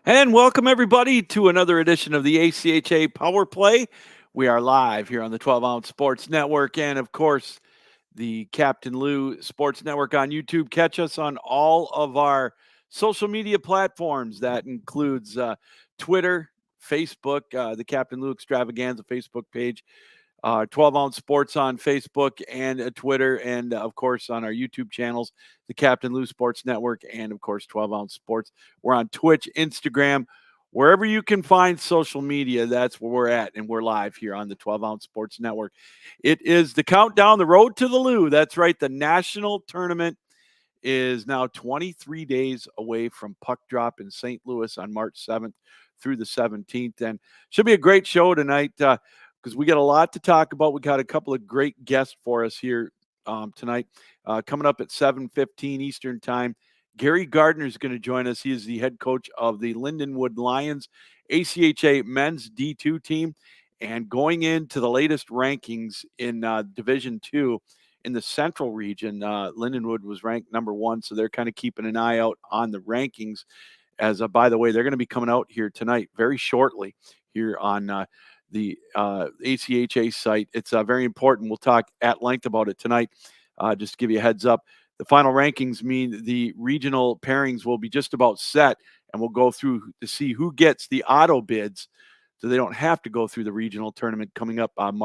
And welcome everybody to another edition of the ACHA Power Play. We are live here on the 12 Ounce Sports Network and, of course, the Captain Lou Sports Network on YouTube. Catch us on all of our social media platforms. That includes Twitter, Facebook, the Captain Lou Extravaganza Facebook page, 12 Ounce Sports on Facebook and Twitter, and of course on our YouTube channels, the Captain Lou Sports Network, and of course 12 Ounce Sports. We're on Twitch, Instagram, wherever you can find social media. That's where we're at, and we're live here on the 12 Ounce Sports Network. It is the countdown, the road to the Lou. That's right, the national tournament is now 23 days away from puck drop in St. Louis on March 7th through the 17th, and should be a great show tonight. Because we got a lot to talk about. We got a couple of great guests for us here tonight. Coming up at 7:15 Eastern Time, Gary Gardner is going to join us. He is the head coach of the Lindenwood Lions ACHA men's D2 team. And going into the latest rankings in Division II in the Central region, Lindenwood was ranked number 1. So they're kind of keeping an eye out on the rankings. As by the way, they're going to be coming out here tonight very shortly here on the ACHA site. It's very important. We'll talk at length about it tonight. Just to give you a heads up, the final rankings mean the regional pairings will be just about set, and we'll go through to see who gets the auto bids, so they don't have to go through the regional tournament coming up on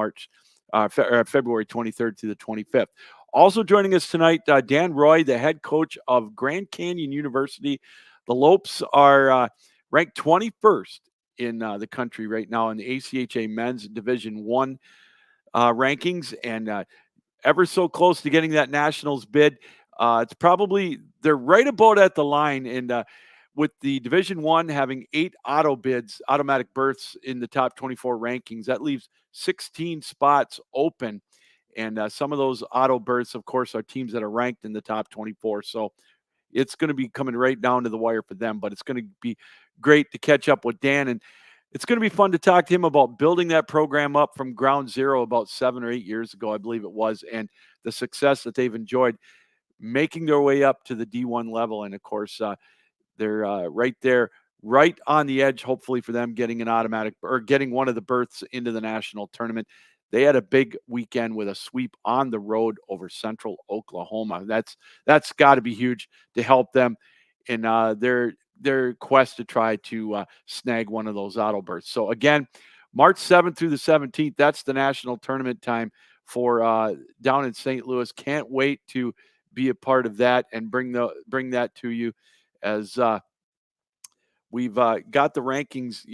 February 23rd to the 25th. Also joining us tonight, Dan Roy, the head coach of Grand Canyon University. The Lopes are ranked 21st in the country right now in the ACHA Men's Division One rankings, and ever so close to getting that nationals bid. It's probably they're right about at the line, and with the Division One having 8 automatic berths in the top 24 rankings, that leaves 16 spots open. And some of those auto berths, of course, are teams that are ranked in the top 24. So it's going to be coming right down to the wire for them, but it's going to be great to catch up with Dan. And it's going to be fun to talk to him about building that program up from ground zero about 7 or 8 years ago, I believe it was, and the success that they've enjoyed making their way up to the D1 level. And of course, they're right there, right on the edge, hopefully for them getting an automatic or getting one of the berths into the national tournament. They had a big weekend with a sweep on the road over Central Oklahoma. That's got to be huge to help them in their quest to try to snag one of those auto berths. So again, March 7th through the 17th, that's the national tournament time for down in St. Louis. Can't wait to be a part of that and bring that to you as we've got the rankings.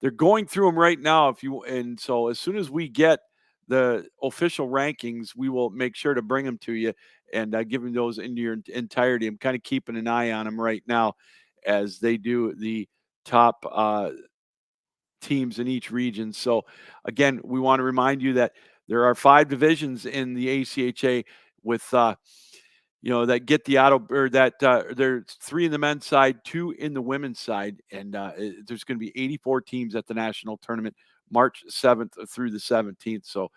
They're going through them right now. And so as soon as we get the official rankings, we will make sure to bring them to you and give them those into your entirety. I'm kind of keeping an eye on them right now as they do the top teams in each region. So again, we want to remind you that there are 5 divisions in the ACHA with that get the auto, or that there's 3 in the men's side, 2 in the women's side, and there's going to be 84 teams at the national tournament, March 7th through the 17th. So,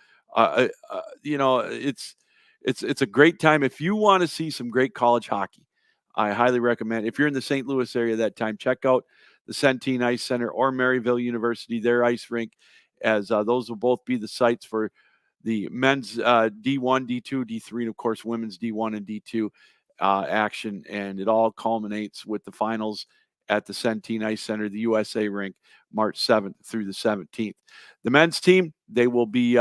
it's a great time if you want to see some great college hockey. I highly recommend. If you're in the St. Louis area that time, check out the Centene Ice Center or Maryville University, their ice rink, as those will both be the sites for the men's D1, D2, D3, and of course women's D1 and D2 action. And it all culminates with the finals at the Centene Ice Center, the USA rink, March 7th through the 17th. The men's team, they will be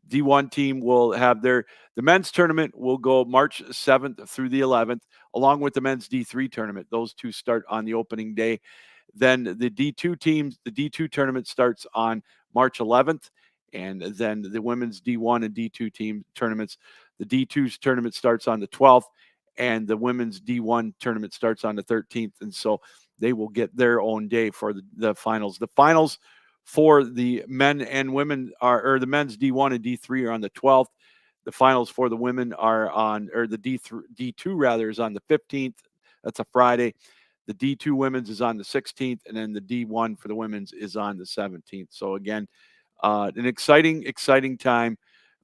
D1 team will have the men's tournament will go March 7th through the 11th, along with the men's D3 tournament. Those two start on the opening day. Then the D2 tournament starts on March 11th. And then the women's D1 and D2 team tournaments, the D2's tournament starts on the 12th, and the women's D1 tournament starts on the 13th. And so they will get their own day for the finals. The finals for the men and women or the men's D1 and D3 are on the 12th. The finals for the women are the D2 rather is on the 15th. That's a Friday. The D2 women's is on the 16th, and then the D1 for the women's is on the 17th. So again, an exciting time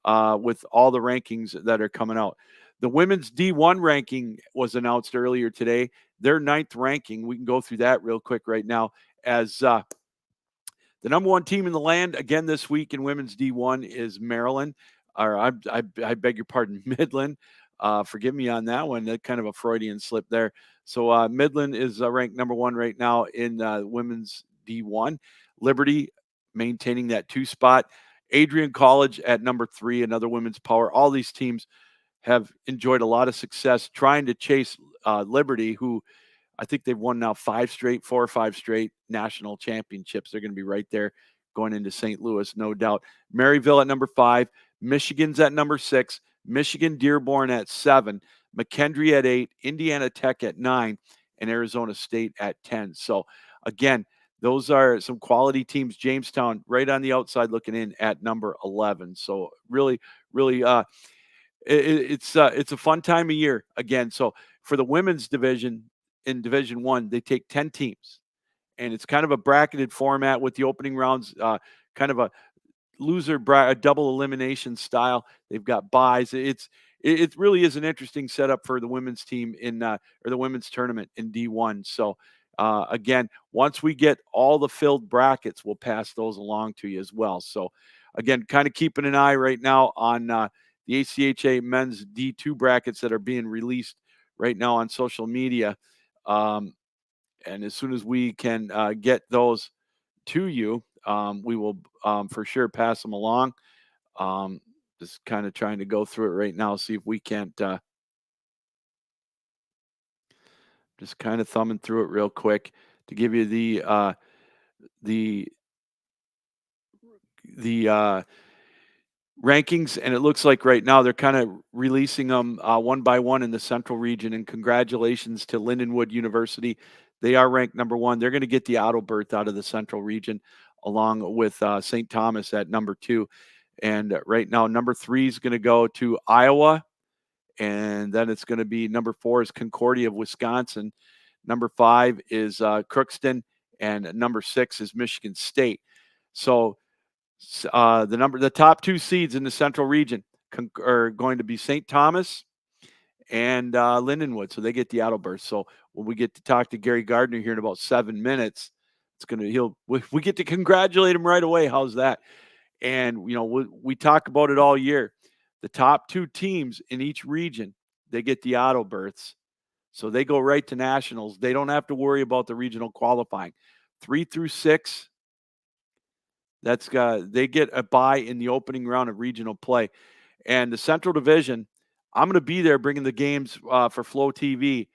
with all the rankings that are coming out. The women's D1 ranking was announced earlier today. their 9th ranking. We can go through that real quick right now as the number 1 team in the land again this week in women's D1 is Maryland. Or I beg your pardon, Midland. Forgive me on that one. That kind of a Freudian slip there. So Midland is ranked number 1 right now in women's D1. Liberty maintaining that 2 spot. Adrian College at number 3, another women's power. All these teams have enjoyed a lot of success trying to chase Liberty, who I think they've won now 4 or 5 straight national championships. They're going to be right there going into St. Louis, no doubt. Maryville at number 5, Michigan's at number 6, Michigan Dearborn at 7, McKendree at 8, Indiana Tech at 9, and Arizona State at 10. So again, those are some quality teams. Jamestown right on the outside looking in at number 11. So really, really, it's a fun time of year again. So for the women's division in Division 1, they take 10 teams, and it's kind of a bracketed format with the opening rounds, kind of a a double elimination style. They've got buys. It really is an interesting setup for the women's team or the women's tournament in D1. So again, once we get all the filled brackets, we'll pass those along to you as well. So again, kind of keeping an eye right now on the ACHA men's D2 brackets that are being released right now on social media. And as soon as we can get those to you, we will for sure pass them along. Just kind of trying to go through it right now, see if we can't. Just kind of thumbing through it real quick to give you the rankings, and it looks like right now they're kind of releasing them one by one in the Central region. And congratulations to Lindenwood University. They are ranked number 1. They're going to get the auto berth out of the Central region along with St. Thomas at number 2. And right now, number 3 is going to go to Iowa. And then it's going to be number 4 is Concordia of Wisconsin. Number 5 is Crookston. And number 6 is Michigan State. So the top 2 seeds in the Central region are going to be St. Thomas and Lindenwood. So they get the auto berth. So when we get to talk to Gary Gardner here in about 7 minutes, we get to congratulate him right away. How's that? And we talk about it all year. The top 2 teams in each region, they get the auto berths. So they go right to nationals. They don't have to worry about the regional qualifying. 3 through 6, they get a bye in the opening round of regional play. And the Central Division, I'm going to be there bringing the games for Flow TV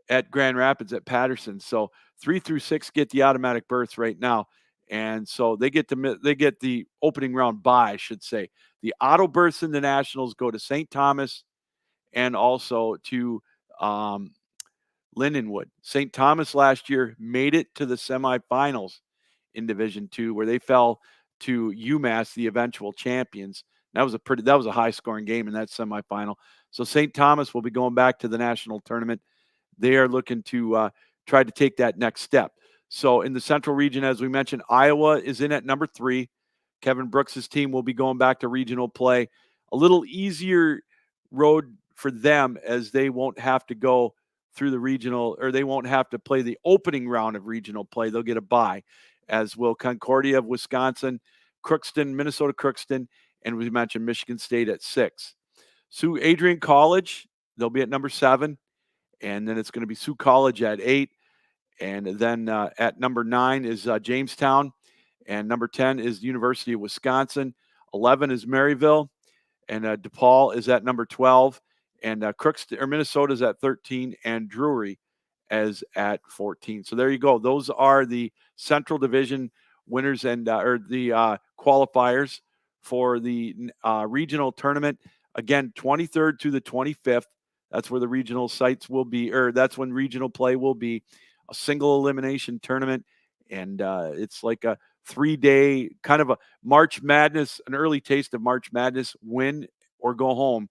at Grand Rapids at Patterson. So 3 through 6 get the automatic berths right now. And so they get the opening round bye, I should say. The auto berths in the nationals go to St. Thomas and also to Lindenwood. St. Thomas last year made it to the semifinals in Division 2, where they fell to UMass, the eventual champions. That was a high scoring game in that semifinal. So St. Thomas will be going back to the national tournament. They are looking to try to take that next step. So in the Central region, as we mentioned, Iowa is in at number 3. Kevin Brooks's team will be going back to regional play. A little easier road for them, as they won't have to go through the regional, or they won't have to play the opening round of regional play. They'll get a bye, as will Concordia of Wisconsin, Minnesota Crookston, and we mentioned Michigan State at 6. Adrian College, they'll be at number 7. And then it's going to be Sioux College at 8. And then at number 9 is Jamestown. And number 10 is University of Wisconsin. 11 is Maryville. And DePaul is at number 12. And Minnesota is at 13. And Drury is at 14. So there you go. Those are the Central Division winners and or the qualifiers for the regional tournament. Again, 23rd to the 25th. That's where the regional sites will be, or that's when regional play will be. A single elimination tournament. And it's like a 3-day kind of a March Madness, an early taste of March Madness, win or go home.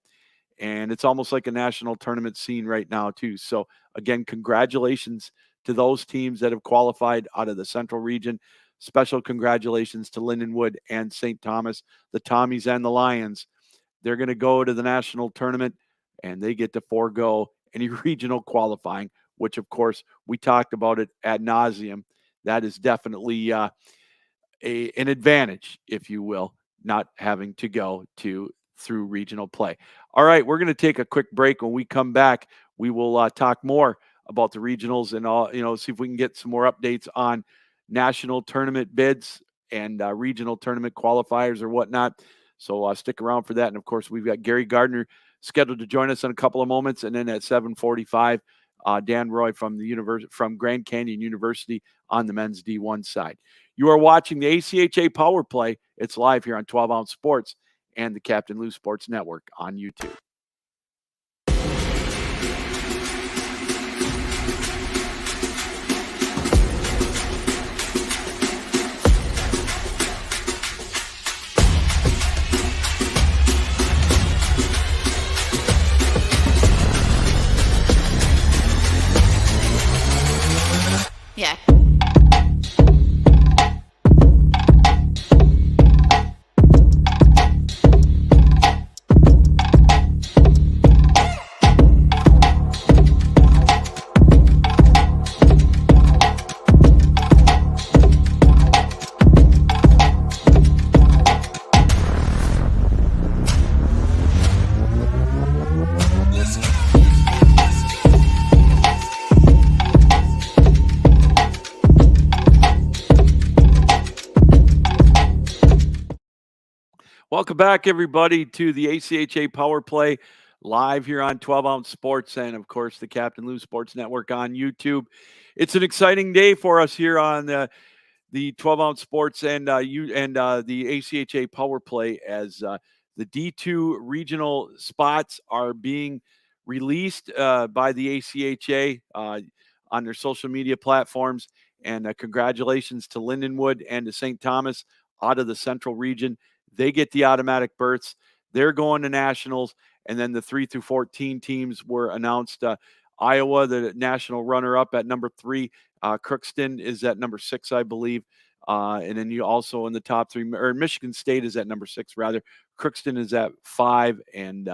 And it's almost like a national tournament scene right now, too. So, again, congratulations to those teams that have qualified out of the Central region. Special congratulations to Lindenwood and St. Thomas, the Tommies and the Lions. They're going to go to the national tournament, and they get to forego any regional qualifying, which of course we talked about it ad nauseum. That is definitely an advantage, if you will, not having to go through regional play. All right, we're going to take a quick break. When we come back, we will talk more about the regionals and all. See if we can get some more updates on national tournament bids and regional tournament qualifiers or whatnot. So stick around for that. And of course, we've got Gary Gardner scheduled to join us in a couple of moments, and then at 7:45, Dan Roy from Grand Canyon University on the men's D1 side. You are watching the ACHA Power Play. It's live here on 12 Ounce Sports and the Captain Lou Sports Network on YouTube. Yeah. Welcome back, everybody, to the ACHA Power Play live here on 12 Ounce Sports and, of course, the Captain Lou Sports Network on YouTube. It's an exciting day for us here on the 12 Ounce Sports and the ACHA Power Play as the D2 regional spots are being released by the ACHA on their social media platforms. And congratulations to Lindenwood and to St. Thomas out of the Central region. They get the automatic berths. They're going to nationals. And then the 3 through 14 teams were announced. Iowa, the national runner-up at number 3. Crookston is at number 6, I believe. And then you also in the top 3, or Michigan State is at number 6, rather. Crookston is at 5, and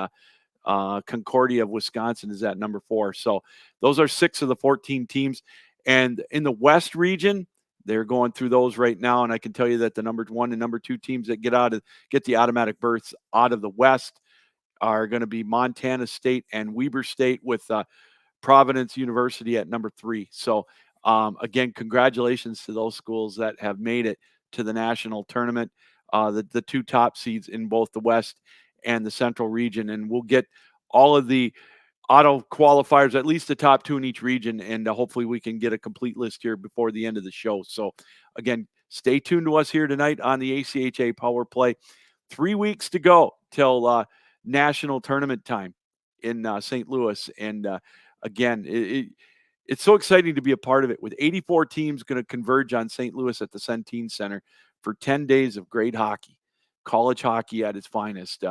Concordia of Wisconsin is at number 4. So those are 6 of the 14 teams. And in the West region, they're going through those right now, and I can tell you that the number 1 and number 2 teams that get the automatic berths out of the West are going to be Montana State and Weber State, with Providence University at number 3. So again, congratulations to those schools that have made it to the national tournament. The 2 top seeds in both the West and the Central region, and we'll get all of the auto qualifiers, at least the top 2 in each region, and hopefully we can get a complete list here before the end of the show. So again, stay tuned to us here tonight on the ACHA Power Play. 3 weeks to go till national tournament time in St. Louis, and again, it's so exciting to be a part of it, with 84 teams going to converge on St. Louis at the Centene Center for 10 days of great hockey, college hockey at its finest.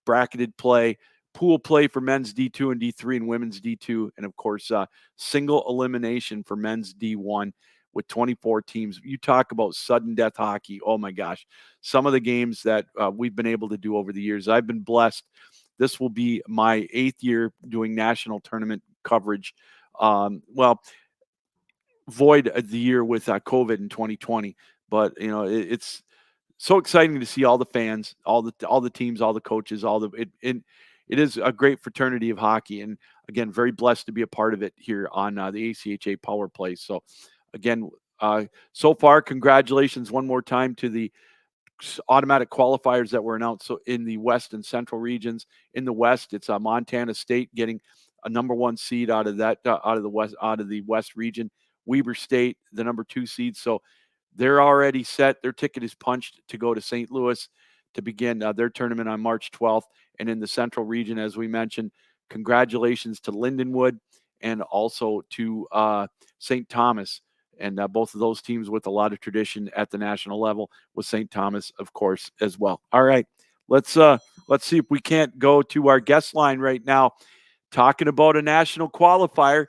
Bracketed play, pool play for men's D2 and D3 and women's D2, and of course, single elimination for men's D1 with 24 teams. You talk about sudden death hockey. Oh my gosh. Some of the games that we've been able to do over the years, I've been blessed. This will be my 8th year doing national tournament coverage. Void of the year with COVID in 2020, but it's so exciting to see all the fans, all the teams, all the coaches, it is a great fraternity of hockey, and again, very blessed to be a part of it here on the ACHA Power Play. So again, so far, congratulations one more time to the automatic qualifiers that were announced. So in the West and Central regions, in the West, it's Montana State getting a number 1 seed out of the West region. Weber State, the number 2 seed. So they're already set. Their ticket is punched to go to St. Louis to begin their tournament on March 12th. And in the Central region, as we mentioned, congratulations to Lindenwood and also to St. Thomas. And both of those teams with a lot of tradition at the national level, with St. Thomas, of course, as well. All right, let's see if we can't go to our guest line right now, talking about a national qualifier.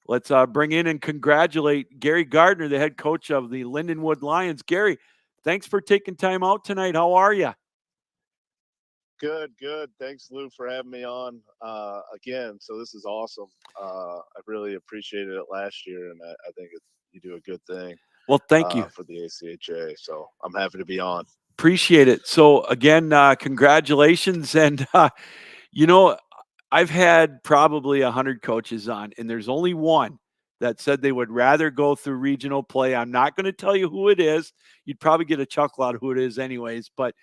Let's bring in and congratulate Gary Gardner, the head coach of the Lindenwood Lions. Gary, thanks for taking time out tonight. How are you? Good, good. Thanks, Lou, for having me on again. So this is awesome. I really appreciated it last year, and I think you do a good thing Well, thank you. for the ACHA. So I'm happy to be on. Appreciate it. So again, congratulations. And you know, I've had probably 100 coaches on, and there's only one that said they would rather go through regional play. I'm not going to tell you who it is. You'd probably get a chuckle out of who it is, anyways. But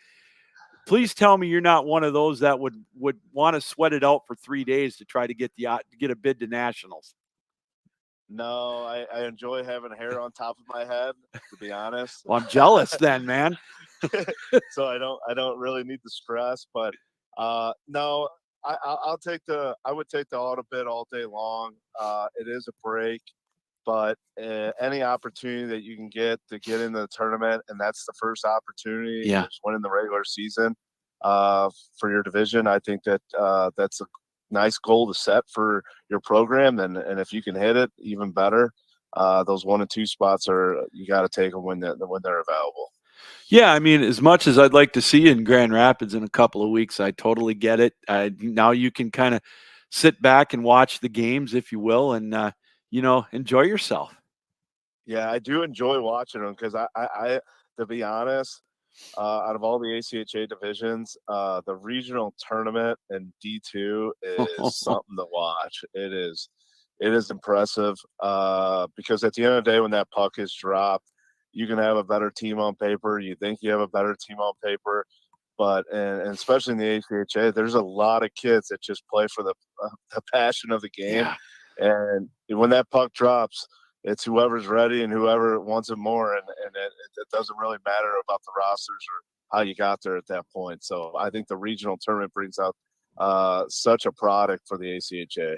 please tell me you're not one of those that would want to sweat it out for 3 days to try to get to get a bid to nationals. No, I enjoy having hair on top of my head, to be honest. Well, I'm jealous then, man. So I don't really need the stress, but no, I would take the auto bid all day long. It is a break, but any opportunity that you can get to get into the tournament, and that's the first opportunity, Yeah. is winning the regular season for your division. I think that that's a nice goal to set for your program, and if you can hit it, even better. Those 1 and 2 spots you got to take them when they're available. Yeah, I mean, as much as I'd like to see you in Grand Rapids in a couple of weeks, I totally get it. Now you can kind of sit back and watch the games, if you will, and enjoy yourself. Yeah, I do enjoy watching them because to be honest, out of all the ACHA divisions, the regional tournament in D2 is something to watch. It is impressive because at the end of the day, when that puck is dropped, you can have a better team on paper. You think you have a better team on paper, but and especially in the ACHA, there's a lot of kids that just play for the passion of the game, Yeah. and when that puck drops, it's whoever's ready and whoever wants it more, and it doesn't really matter about the rosters or how you got there at that point. So I think the regional tournament brings out such a product for the ACHA.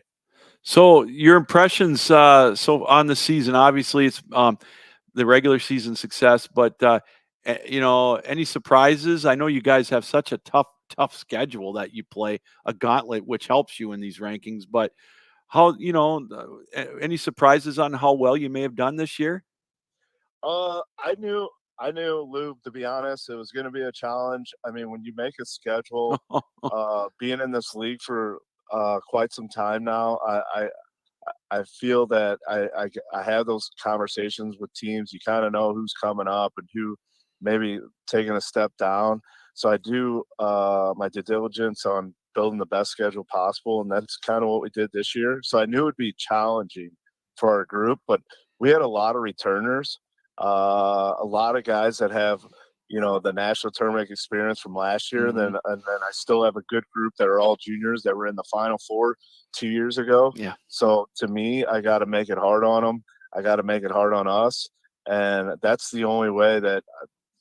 So your impressions so on the season, obviously it's the regular season success, but any surprises? I know you guys have such a tough schedule that you play a gauntlet, which helps you in these rankings. But how any surprises on how well you may have done this year? I knew, Lou, to be honest, it was going to be a challenge. I mean, when you make a schedule, being in this league for quite some time now, I feel that I have those conversations with teams. You kind of know who's coming up and who maybe taking a step down. So I do my due diligence on building the best schedule possible, and that's kind of what we did this year. So I knew it would be challenging for our group, but we had a lot of returners, a lot of guys that have the national tournament experience from last year. Mhm. And then I still have a good group that are all juniors that were in the Final Four 2 years ago. Yeah. So to me, I got to make it hard on them. I got to make it hard on us, and that's the only way that,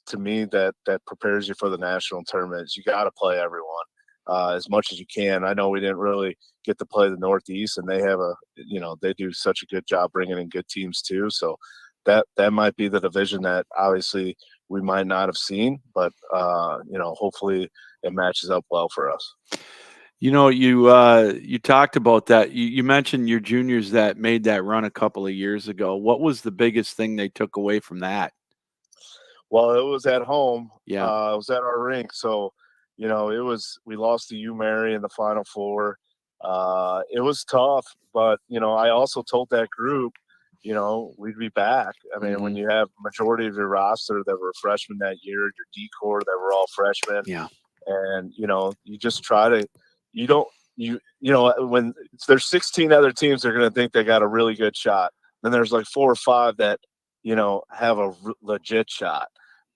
to me, that prepares you for the national tournament. Is you got to play everyone as much as you can. I know we didn't really get to play the Northeast, and they have they do such a good job bringing in good teams too. So that might be the division that obviously we might not have seen, but hopefully it matches up well for us. You talked about that. You mentioned your juniors that made that run a couple of years ago. What was the biggest thing they took away from that? Well, it was at home. Yeah. It was at our rink, so we lost to UMary in the Final Four. It was tough, but I also told that group, we'd be back. I mean, when Mhm. you have majority of your roster that were freshmen that year, your decor that were all freshmen, Yeah. and you just try to, you don't when there's 16 other teams, they're going to think they got a really good shot. Then there's like 4 or 5 that have a legit shot,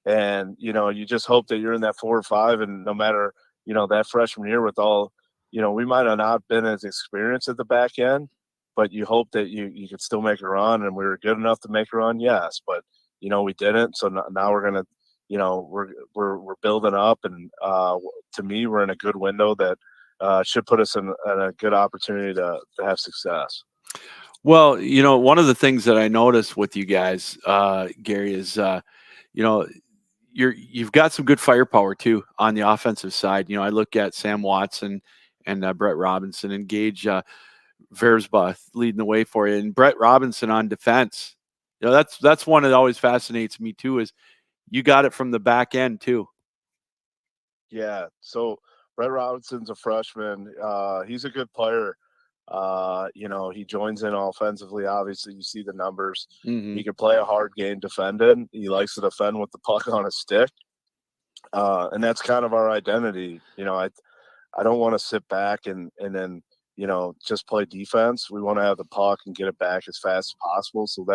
and you just hope that you're in that 4 or 5, and no matter that freshman year with all, we might have not been as experienced at the back end, but you hope that you could still make a run, and we were good enough to make a run, yes, but we didn't. So now we're gonna, we're building up, and to me, we're in a good window that should put us in a good opportunity to have success. Well, one of the things that I noticed with you guys, Gary, is you know, you've got some good firepower too on the offensive side. I look at Sam Watson and Brett Robinson and Gage Versba leading the way for you, and Brett Robinson on defense. That's one that always fascinates me too. Is you got it from the back end too. Yeah. So Brett Robinson's a freshman. He's a good player. He joins in offensively. Obviously, you see the numbers. Mm-hmm. He can play a hard game defending. He likes to defend with the puck on his stick. And that's kind of our identity. I don't want to sit back and then, just play defense. We want to have the puck and get it back as fast as possible. So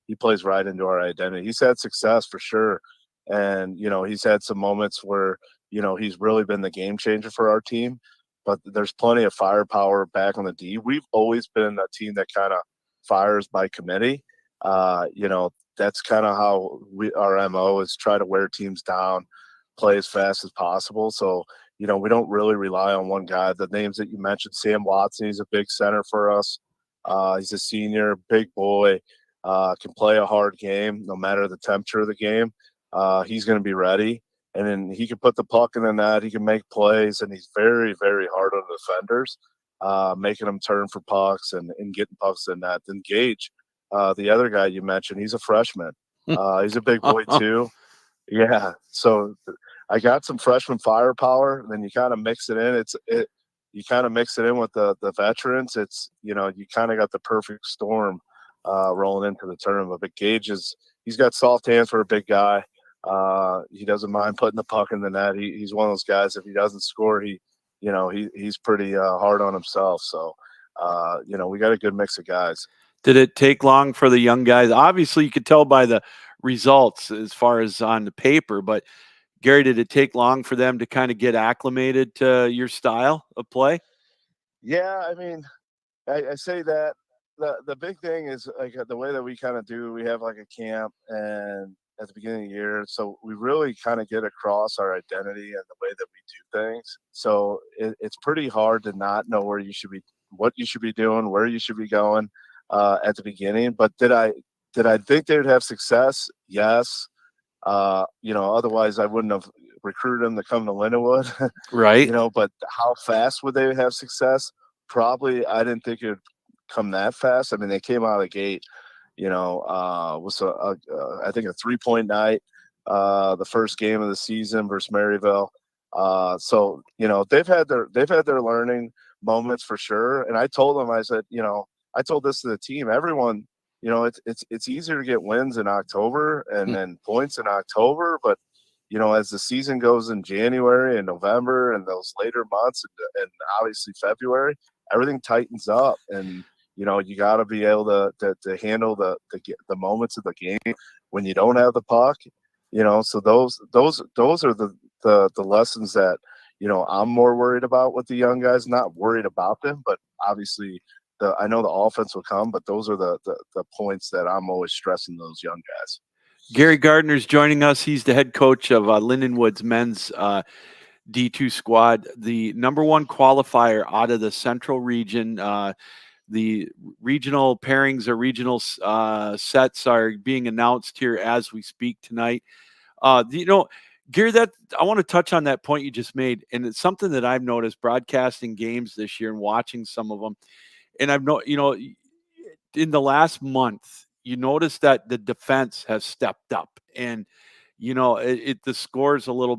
he plays right into our identity. He's had success for sure. And, he's had some moments where, he's really been the game changer for our team. But there's plenty of firepower back on the D. We've always been a team that kind of fires by committee. That's kind of how our MO is try to wear teams down, play as fast as possible. So, we don't really rely on one guy. The names that you mentioned, Sam Watson, he's a big center for us. He's a senior, big boy, can play a hard game no matter the temperature of the game. He's going to be ready. And then he can put the puck in the net. He can make plays, and he's very, very hard on the defenders, making them turn for pucks and getting pucks in that. Then Gage, the other guy you mentioned, he's a freshman. He's a big boy too. Yeah. So I got some freshman firepower, and then you kind of mix it in. You kind of mix it in with the veterans. It's, you kind of got the perfect storm rolling into the tournament. But Gage he's got soft hands for a big guy. He doesn't mind putting the puck in the net. He's one of those guys. If he doesn't score, he's pretty hard on himself. So, we got a good mix of guys. Did it take long for the young guys? Obviously, you could tell by the results as far as on the paper, but Gary, did it take long for them to kind of get acclimated to your style of play? Yeah, I mean, I say that the big thing is like the way that we kind of do. We have like a camp and at the beginning of the year, so we really kind of get across our identity and the way that we do things. So it's pretty hard to not know what you should be doing, where you should be going at the beginning. But did I think they would have success? Yes. Otherwise I wouldn't have recruited them to come to Lindenwood. Right. But how fast would they have success? Probably I didn't think it would come that fast. I mean, they came out of the gate, was I think a 3-point night, the first game of the season versus Maryville. So, they've had their learning moments for sure. And I told them, I said, I told this to the team, everyone, it's easier to get wins in October and then points in October, but as the season goes in January and November and those later months and obviously February, everything tightens up, and you got to be able to handle the moments of the game when you don't have the puck. So those are the lessons that I'm more worried about with the young guys. Not worried about them, but obviously I know the offense will come, but those are the points that I'm always stressing those young guys. Gary Gardner's joining us. He's the head coach of Lindenwood's men's D2 squad, the number one qualifier out of the Central region. The regional pairings or regional sets are being announced here as we speak tonight. Gary, that I want to touch on that point you just made, and it's something that I've noticed broadcasting games this year and watching some of them. And I've in the last month, you notice that the defense has stepped up, and the scores are a little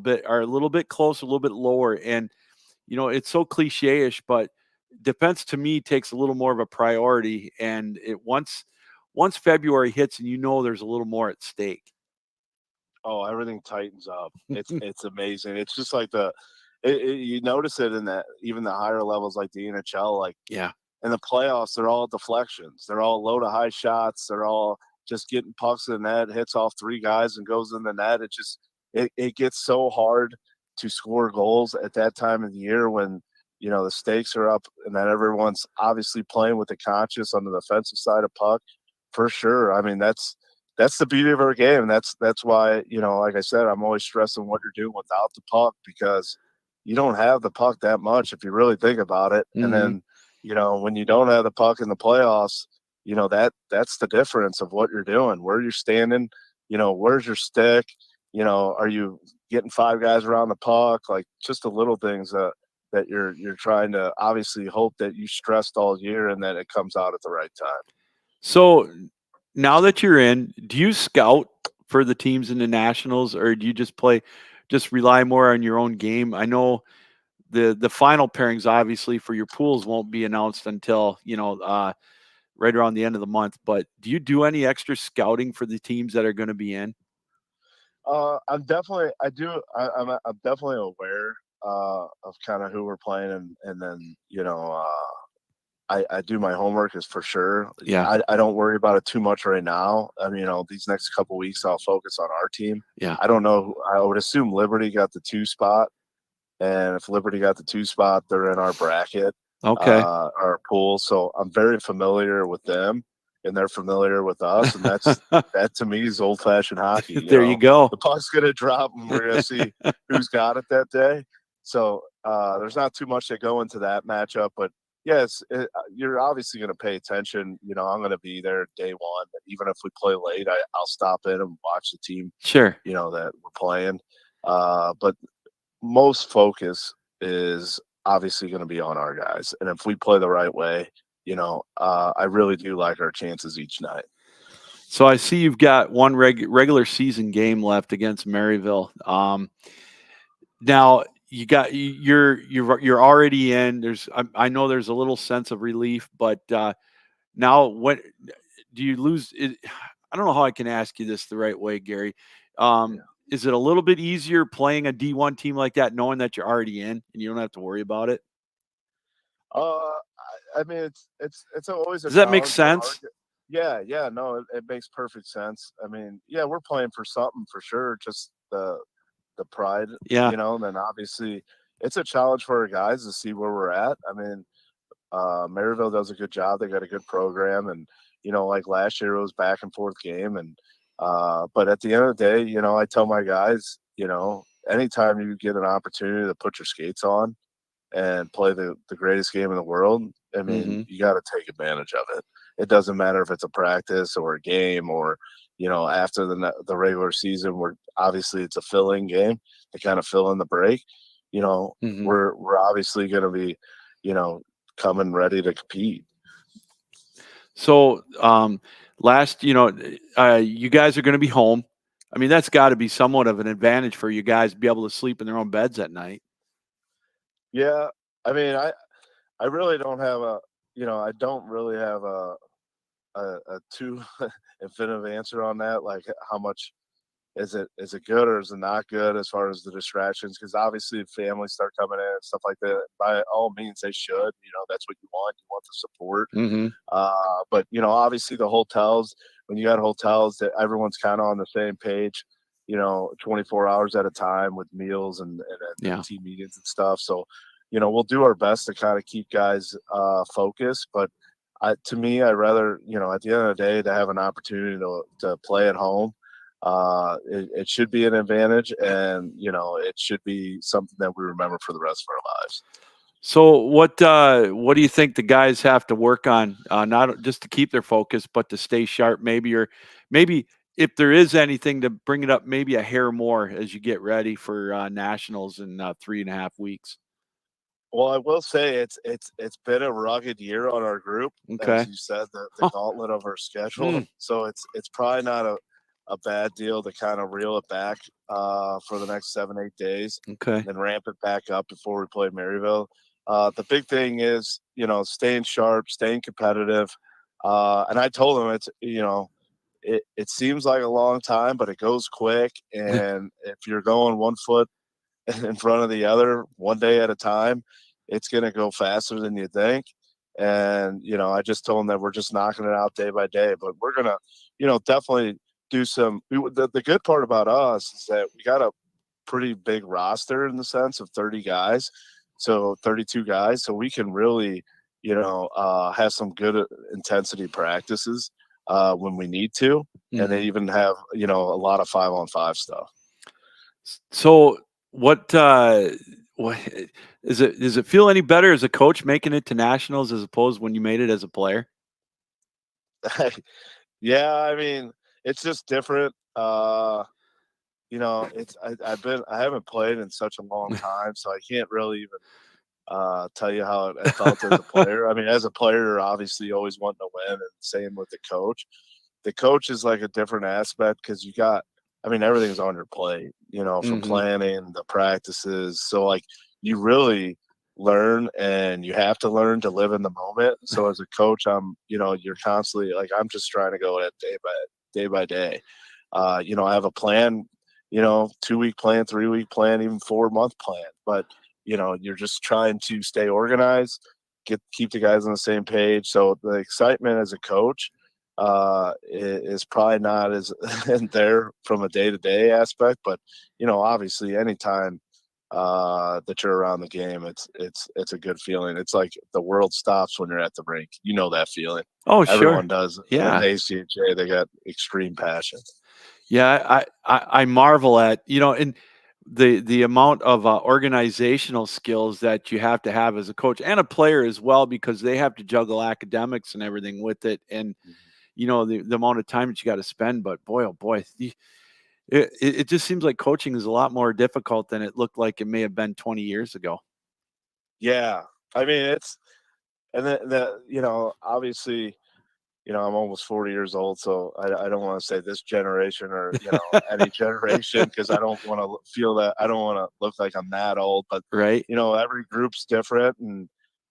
bit close, a little bit lower, and it's so cliche-ish, but defense to me takes a little more of a priority, and once February hits, and there's a little more at stake. Oh, everything tightens up. It's amazing. It's just like you notice it in that even the higher levels like the NHL, like yeah. In the playoffs, they're all deflections. They're all low to high shots. They're all just getting pucks in the net, hits off 3 guys and goes in the net. It gets so hard to score goals at that time of the year when, the stakes are up and then everyone's obviously playing with the conscious on the defensive side of puck. For sure. I mean, that's the beauty of our game. That's why, like I said, I'm always stressing what you're doing without the puck, because you don't have the puck that much if you really think about it. Mm-hmm. And then, when you don't have the puck in the playoffs, that's the difference of what you're doing, where you're standing, where's your stick, are you getting 5 guys around the puck, like just the little things that you're trying to obviously hope that you stressed all year and that it comes out at the right time. So now that you're in, do you scout for the teams in the nationals, or do you just rely more on your own game? I know the final pairings obviously for your pools won't be announced until right around the end of the month. But do you do any extra scouting for the teams that are going to be in? I'm definitely I'm definitely aware of kind of who we're playing, and then I do my homework is for sure. Yeah. I don't worry about it too much right now. I mean, these next couple weeks I'll focus on our team. Yeah. I don't know. I would assume Liberty got the 2 spot, and if Liberty got the 2 spot, they're in our bracket, Okay. our pool. So I'm very familiar with them, and they're familiar with us, and that to me is old fashioned hockey. There you go. The puck's gonna drop, and we're gonna see who's got it that day. So there's not too much to go into that matchup, but yes, you're obviously going to pay attention. I'm going to be there day one. Even if we play late, I'll stop in and watch the team. Sure. That we're playing. But most focus is obviously going to be on our guys, and if we play the right way, I really do like our chances each night. So I see you've got one regular season game left against Maryville. Now you're already in. I know there's a little sense of relief, but now what do you lose? I don't know how I can ask you this the right way, Gary. Is it a little bit easier playing a D1 team like that, knowing that you're already in and you don't have to worry about it? I mean, it's always a Does that make challenge. sense? Yeah, no, it makes perfect sense. I mean, yeah, we're playing for something for sure. Just the pride, Yeah. and then obviously it's a challenge for our guys to see where we're at. I mean, Maryville does a good job. They got a good program, and like last year it was back and forth game, and but at the end of the day, I tell my guys, anytime you get an opportunity to put your skates on and play the greatest game in the world, I mean, you got to take advantage of it. It doesn't matter if it's a practice or a game or after the regular season, where obviously it's a fill-in game to kind of fill in the break. We're obviously going to be coming ready to compete. So you guys are going to be home. I mean, that's got to be somewhat of an advantage for you guys to be able to sleep in their own beds at night. Yeah, I mean, I really don't have I don't really have a too infinitive answer on that. Like, how much is it good or is it not good as far as the distractions? Because obviously, if families start coming in and stuff like that, by all means, they should. That's what you want. You want the support. But obviously, the hotels. When you got hotels that everyone's kind of on the same page, 24 hours at a time with meals and team meetings and stuff. So, we'll do our best to kind of keep guys focused. But to me, I'd rather, at the end of the day, to have an opportunity to play at home. It should be an advantage, and it should be something that we remember for the rest of our lives. So what do you think the guys have to work on, not just to keep their focus, but to stay sharp, maybe if there is anything to bring it up, maybe a hair more as you get ready for nationals in 3.5 weeks? Well, I will say it's been a rugged year on our group. Okay. As you said, the gauntlet of our schedule. So it's probably not a bad deal to kind of reel it back for the next 7-8 days. Okay. And ramp it back up before we play Maryville. The big thing is, staying sharp, staying competitive. And I told him it seems like a long time, but it goes quick. And if you're going 1 foot in front of the other one day at a time, it's going to go faster than you think. And, I just told him that we're just knocking it out day by day, but we're going to, definitely do the good part about us is that we got a pretty big roster in the sense of 30 guys. So 32 guys. So we can really, have some good intensity practices when we need to. And they even have, a lot of 5-on-5 stuff. So what is it? Does it feel any better as a coach making it to nationals as opposed when you made it as a player? Yeah, I mean, it's just different. I haven't played in such a long time, so I can't really even tell you how it felt as a player. I mean, as a player, obviously you always want to win, and same with the coach. The coach is like a different aspect because everything's on your plate, from planning the practices. So like you really learn, and you have to learn to live in the moment. So as a coach, you're constantly like, I'm just trying to go at day by day. I have a plan, 2-week plan, 3-week plan, even 4-month plan, but you're just trying to stay organized, keep the guys on the same page. So the excitement as a coach is probably not as in there from a day-to-day aspect, but obviously anytime that you're around the game, it's a good feeling. It's like the world stops when you're at the rink. You know that feeling. Oh, sure. Everyone does. Yeah. In the ACHA, they got extreme passion. Yeah, I marvel at, and the amount of organizational skills that you have to have as a coach and a player as well, because they have to juggle academics and everything with it, and the amount of time that you got to spend. But boy, oh boy, it just seems like coaching is a lot more difficult than it looked like it may have been 20 years ago. Yeah, I mean and obviously, I'm almost 40 years old, so I don't want to say this generation or any generation, because I don't want to feel that, I don't want to look like I'm that old. But Right. every group's different, and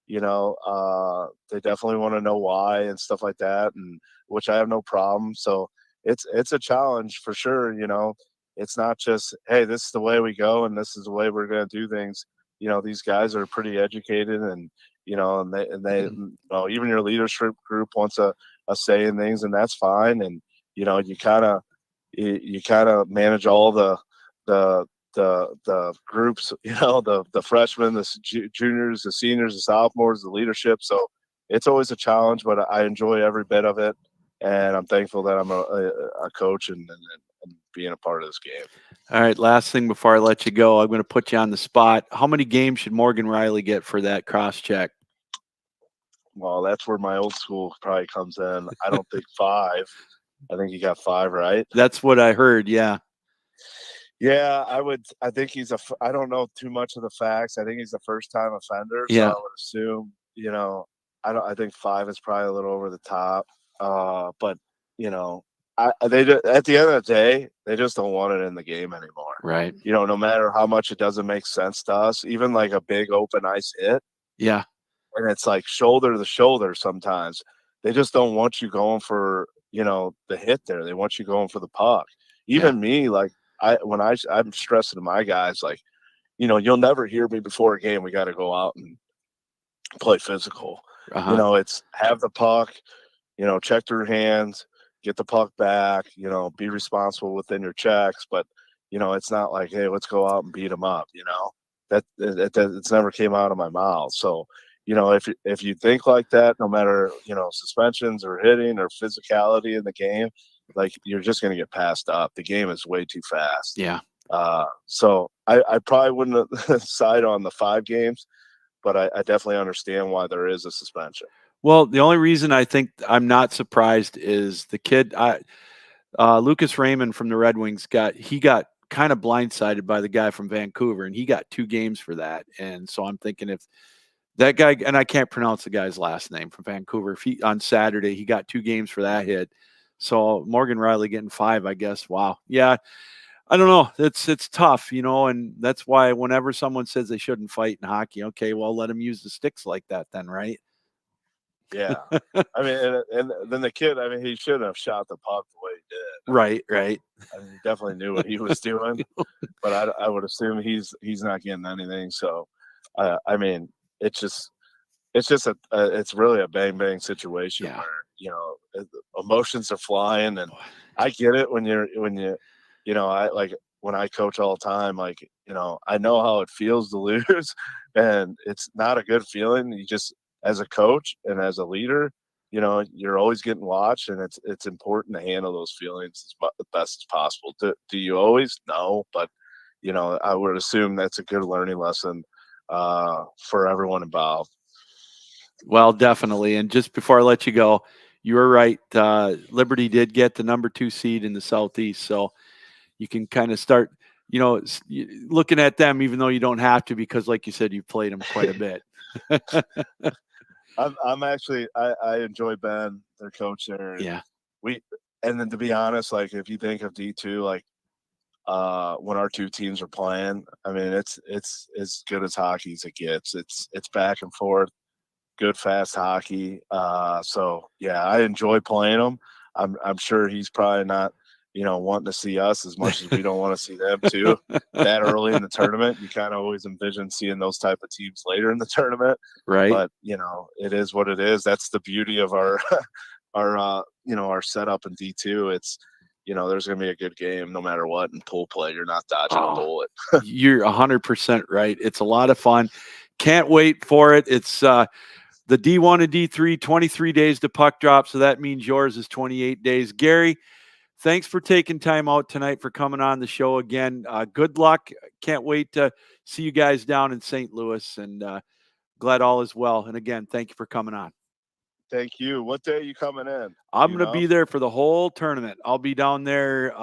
they definitely want to know why and stuff like that, and which I have no problem. So it's a challenge for sure. It's not just, hey, this is the way we go and this is the way we're going to do things. These guys are pretty educated, and and they even your leadership group wants a say in things, and that's fine. And you kind of manage all the groups, the freshmen, the juniors, the seniors, the sophomores, the leadership. So it's always a challenge, but I enjoy every bit of it, and I'm thankful that I'm a coach and being a part of this game. All right, last thing before I let you go, I'm going to put you on the spot. How many games should Morgan Riley get for that cross check? Well, that's where my old school probably comes in. I don't think 5. I think you got 5, right? That's what I heard. Yeah. Yeah, I think I don't know too much of the facts. I think he's a first time offender. So Yeah. I would assume, I think 5 is probably a little over the top. But at the end of the day, they just don't want it in the game anymore. Right. No matter how much it doesn't make sense to us, even like a big open ice hit. Yeah. And it's like shoulder to shoulder sometimes. They just don't want you going for, the hit there. They want you going for the puck. Even me, like I'm stressing to my guys, like, you'll never hear me before a game. We got to go out and play physical. It's have the puck, check their hands, get the puck back, be responsible within your checks. But, it's not like, hey, let's go out and beat them up. It's never came out of my mouth. So, if you think like that, no matter, suspensions or hitting or physicality in the game, like, you're just going to get passed up. The game is way too fast. Yeah. So I probably wouldn't side on the 5 games, but I definitely understand why there is a suspension. Well, the only reason I think I'm not surprised is the kid, Lucas Raymond from the Red Wings got kind of blindsided by the guy from Vancouver, and he got 2 games for that. And so I'm thinking, if that guy, and I can't pronounce the guy's last name, from Vancouver, if he on Saturday he got 2 games for that hit. So Morgan Riley getting 5, I guess. Wow. Yeah. I don't know. It's tough, and that's why whenever someone says they shouldn't fight in hockey, okay, well, let them use the sticks like that then, right? Yeah. I mean, and then the kid, I mean, he shouldn't have shot the puck the way he did. Right. I mean, he definitely knew what he was doing, but I would assume he's not getting anything. So, I mean, it's really a bang situation where emotions are flying, and I get it when I like when I coach all the time, like, I know how it feels to lose, and it's not a good feeling. You just, as a coach and as a leader, you're always getting watched, and it's important to handle those feelings as best as possible. Do you always? No, but I would assume that's a good learning lesson for everyone involved. Well, definitely. And just before I let you go, you were right. Liberty did get the number 2 seed in the Southeast, so you can kind of start, looking at them, even though you don't have to, because, like you said, you played them quite a bit. I'm actually, I enjoy Ben, their coach there. Yeah. And then, to be honest, like, if you think of D2, like, when our two teams are playing. I mean, it's as good as hockey as it gets. It's back and forth, good fast hockey. So yeah, I enjoy playing them. I'm sure he's probably not, wanting to see us as much as we don't want to see them too. That early in the tournament, you kind of always envision seeing those type of teams later in the tournament. Right. But it is what it is. That's the beauty of our our setup in D2. It's there's going to be a good game no matter what. In pool play, you're not dodging a bullet. You're 100% right. It's a lot of fun. Can't wait for it. It's the D1 and D3, 23 days to puck drop. So that means yours is 28 days. Gary, thanks for taking time out tonight, for coming on the show again. Good luck. Can't wait to see you guys down in St. Louis, and glad all is well. And again, thank you for coming on. Thank you. What day are you coming in? I'm going to be there for the whole tournament. I'll be down there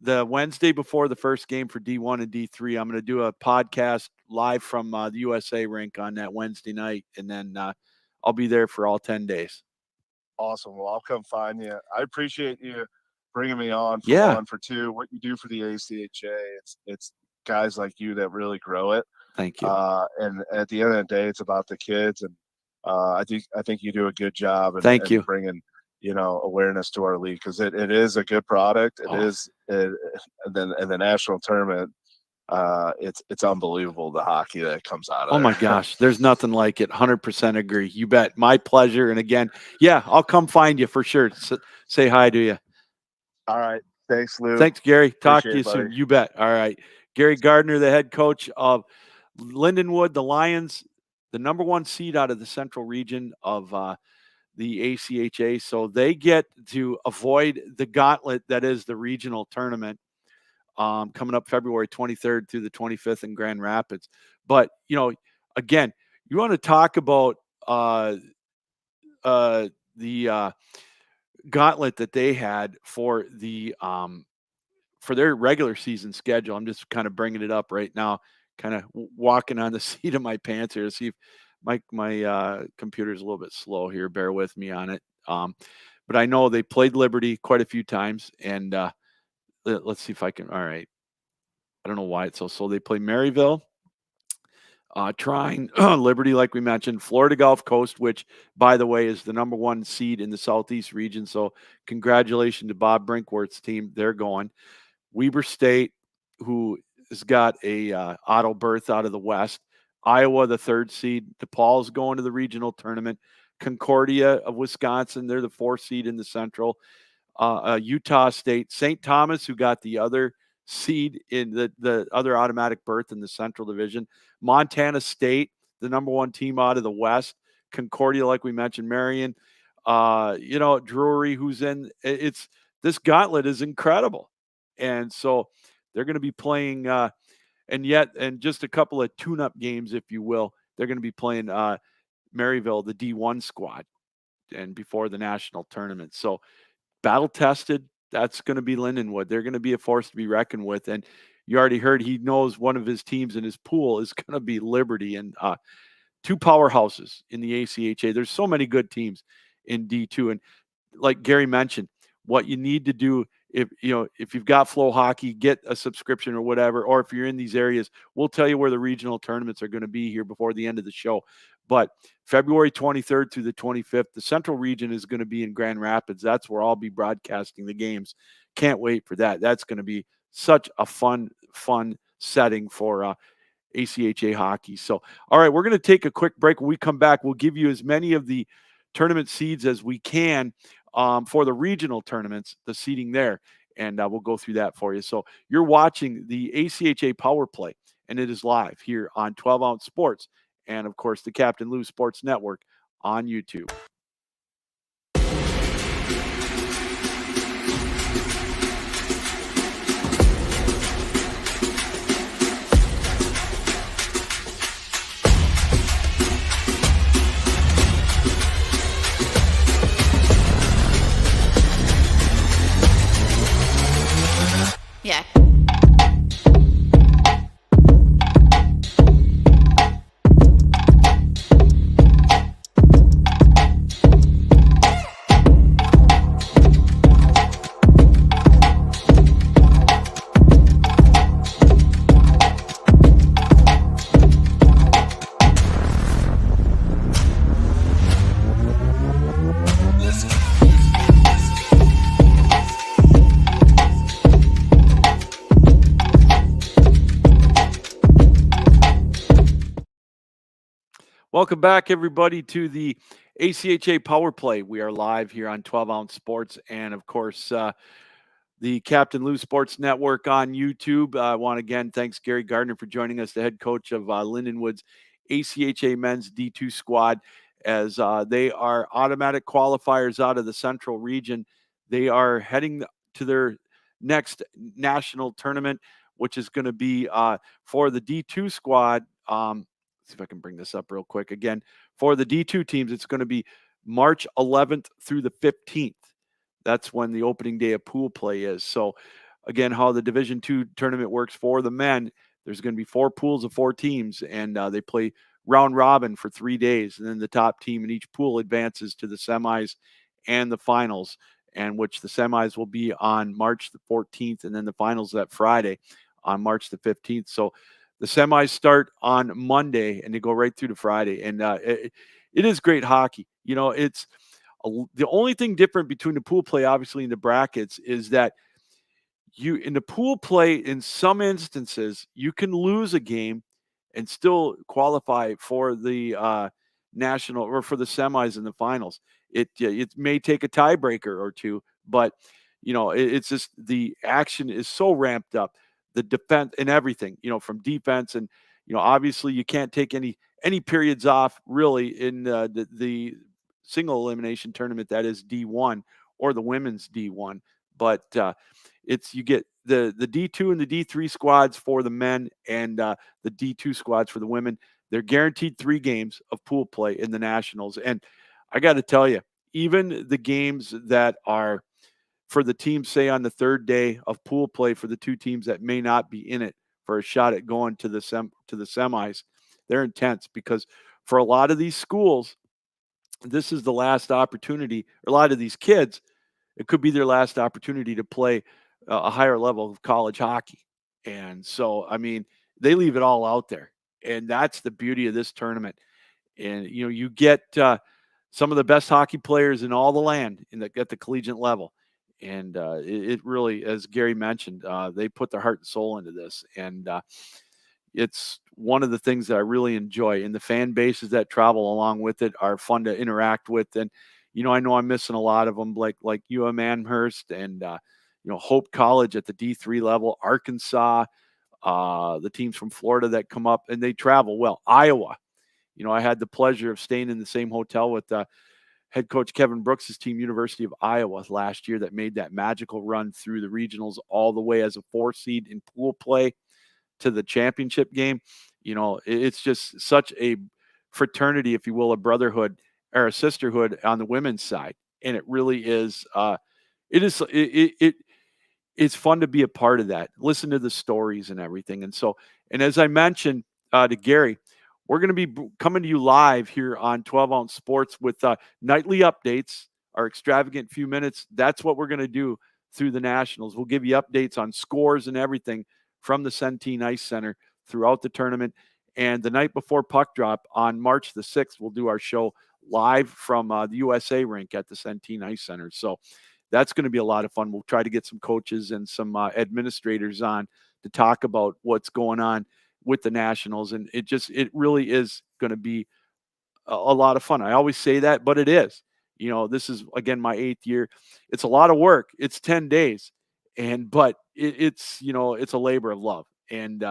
the Wednesday before the first game for D1 and D3. I'm going to do a podcast live from the USA rink on that Wednesday night, and then I'll be there for all 10 days. Awesome. Well, I'll come find you. I appreciate you bringing me on for one, for two, what you do for the ACHA. It's guys like you that really grow it. Thank you. And at the end of the day, it's about the kids, and I think you do a good job. And, Thank you. Bringing awareness to our league, because it is a good product. It is, and then the national tournament. It's unbelievable, the hockey that comes out of there. My gosh, there's nothing like it. 100% agree. You bet. My pleasure. And again, yeah, I'll come find you for sure. Say hi to you. All right. Thanks, Lou. Thanks, Gary. Talk to you soon. You bet. All right. Gary Gardner, the head coach of Lindenwood, the Lions, the #1 seed out of the central region of the ACHA. So they get to avoid the gauntlet that is the regional tournament. Coming up February 23rd through the 25th in Grand Rapids. But, again, you want to talk about the gauntlet that they had for for their regular season schedule. I'm just kind of bringing it up right now, kind of walking on the seat of my pants here to see if my computer is a little bit slow here. Bear with me on it. But I know they played Liberty quite a few times, and let's see if I can. All right. I don't know why it's so slow. They play Maryville, Trine, Liberty, like we mentioned, Florida Gulf Coast, which, by the way, is the #1 seed in the Southeast region. So congratulations to Bob Brinkworth's team. They're going. Weber State, who has got a auto berth out of the West. Iowa, the 3rd seed. DePaul's going to the regional tournament. Concordia of Wisconsin, they're the 4th seed in the Central. Utah State, St. Thomas, who got the other seed in the other automatic berth in the Central Division. Montana State, the #1 team out of the West. Concordia, like we mentioned, Marion. Drury, who's in. This gauntlet is incredible, and so they're going to be playing. And just a couple of tune-up games, if you will. They're going to be playing Maryville, the D1 squad, and before the national tournament. So battle tested. That's going to be Lindenwood. They're going to be a force to be reckoned with. And you already heard he knows one of his teams in his pool is going to be Liberty, and 2 powerhouses in the ACHA. There's so many good teams in D2. And like Gary mentioned, what you need to do, if you've got Flow Hockey, get a subscription or whatever, or if you're in these areas, we'll tell you where the regional tournaments are going to be here before the end of the show. But February 23rd through the 25th, the Central region is going to be in Grand Rapids. That's where I'll be broadcasting the games. Can't wait for that. That's going to be such a fun setting for ACHA hockey. So, all right, we're going to take a quick break. When we come back, we'll give you as many of the tournament seeds as we can for the regional tournaments, the seeding there, and we'll go through that for you. So you're watching the ACHA Power Play, and it is live here on 12 Ounce Sports and, of course, the Captain Lou Sports Network on YouTube. Yeah. Welcome back, everybody, to the ACHA Power Play. We are live here on 12 Ounce Sports and, of course, the Captain Lou Sports Network on YouTube. I want to again thanks Gary Gardner for joining us, the head coach of Lindenwood's ACHA men's D2 squad, as they are automatic qualifiers out of the Central region. They are heading to their next national tournament, which is going to be for the D2 squad. See if I can bring this up real quick. Again, for the D2 teams, it's going to be March 11th through the 15th. That's when the opening day of pool play is. So, again, how the Division II tournament works for the men, there's going to be 4 pools of 4 teams, and they play round robin for 3 days. And then the top team in each pool advances to the semis and the finals, and which the semis will be on March the 14th, and then the finals that Friday on March the 15th. So, the semis start on Monday, and they go right through to Friday. And it is great hockey. You know, it's the only thing different between the pool play, obviously, in the brackets is that you in the pool play, in some instances, you can lose a game and still qualify for the national or for the semis and the finals. It may take a tiebreaker or two, but it's just the action is so ramped up, the defense and everything, from defense and obviously you can't take any periods off really in the single elimination tournament that is D1 or the women's D1, but it's you get the D2 and the D3 squads for the men and the D2 squads for the women. They're guaranteed 3 games of pool play in the nationals, and I got to tell you, even the games that are for the team, say on the 3rd day of pool play for the 2 teams that may not be in it for a shot at going to the semis, they're intense because for a lot of these schools, this is the last opportunity. A lot of these kids, it could be their last opportunity to play a higher level of college hockey. And so, I mean, they leave it all out there. And that's the beauty of this tournament. And, you get some of the best hockey players in all the land at the collegiate level. And it really, as Gary mentioned, they put their heart and soul into this. And it's one of the things that I really enjoy. And the fan bases that travel along with it are fun to interact with. And, I know I'm missing a lot of them, like Amherst and, Hope College at the D3 level, Arkansas, the teams from Florida that come up and they travel well. Iowa, I had the pleasure of staying in the same hotel with head coach Kevin Brooks' team, University of Iowa, last year that made that magical run through the regionals all the way as a 4 seed in pool play to the championship game. It's just such a fraternity, if you will, a brotherhood or a sisterhood on the women's side. And it really is, it's fun to be a part of that. Listen to the stories and everything. And as I mentioned to Gary, we're going to be coming to you live here on 12 Ounce Sports with nightly updates, our extravagant few minutes. That's what we're going to do through the Nationals. We'll give you updates on scores and everything from the Centene Ice Center throughout the tournament. And the night before puck drop on March the 6th, we'll do our show live from the USA rink at the Centene Ice Center. So that's going to be a lot of fun. We'll try to get some coaches and some administrators on to talk about what's going on with the Nationals. And it really is going to be a lot of fun. I always say that, but it is. This is, again, my 8th year. It's a lot of work. It's 10 days. But it's a labor of love. And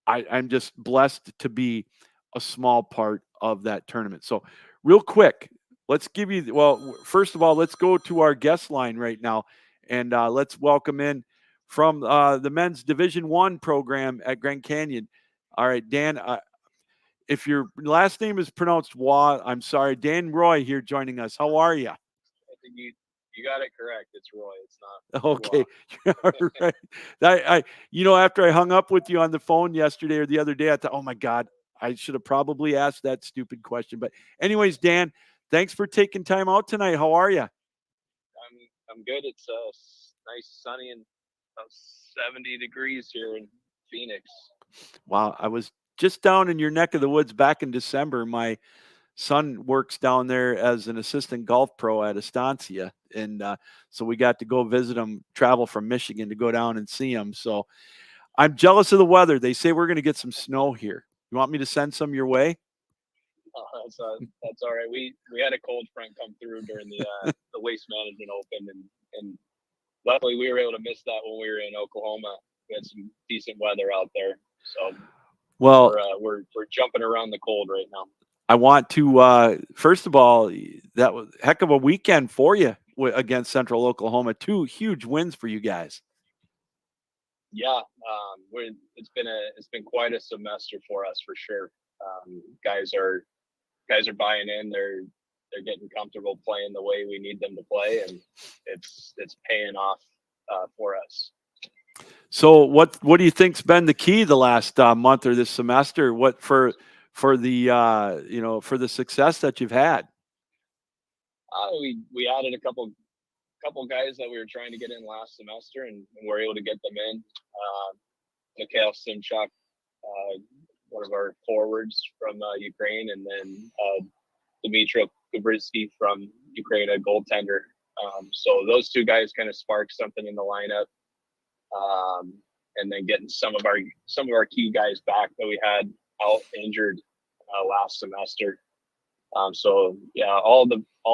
I'm just blessed to be a small part of that tournament. So real quick, let's give you, first of all, let's go to our guest line right now. And let's welcome in from the men's Division I program at Grand Canyon. All right, Dan, if your last name is pronounced Waugh, I'm sorry. Dan Roy here joining us. How are you? I think you got it correct. It's Roy. It's not. Okay. All right. After I hung up with you on the phone yesterday or the other day, I thought, oh my God, I should have probably asked that stupid question. But anyways, Dan, thanks for taking time out tonight. How are you? I'm good. It's nice, sunny, and about 70 degrees here in Phoenix. Wow. I was just down in your neck of the woods back in December. My son works down there as an assistant golf pro at Estancia. And so we got to go visit him, travel from Michigan to go down and see him. So I'm jealous of the weather. They say we're going to get some snow here. You want me to send some your way? that's all right. We had a cold front come through during the Waste Management Open, and luckily we were able to miss that when we were in Oklahoma. We had some decent weather out there, so Well, we're jumping around the cold right now. I want to first of all, that was a heck of a weekend for you against Central Oklahoma. 2 huge wins for you guys. Yeah, it's been quite a semester for us for sure. Guys are buying in. They're getting comfortable playing the way we need them to play, and it's paying off for us. So what do you think's been the key the last month or this semester? What for the for the success that you've had? We added a couple guys that we were trying to get in last semester, and we're able to get them in. Mikhail Simchuk, one of our forwards from Ukraine, and then Dmitry Kubritsky from Ukraine, a goaltender. So those 2 guys kind of sparked something in the lineup, and then getting some of our key guys back that we had out injured last semester. So yeah, all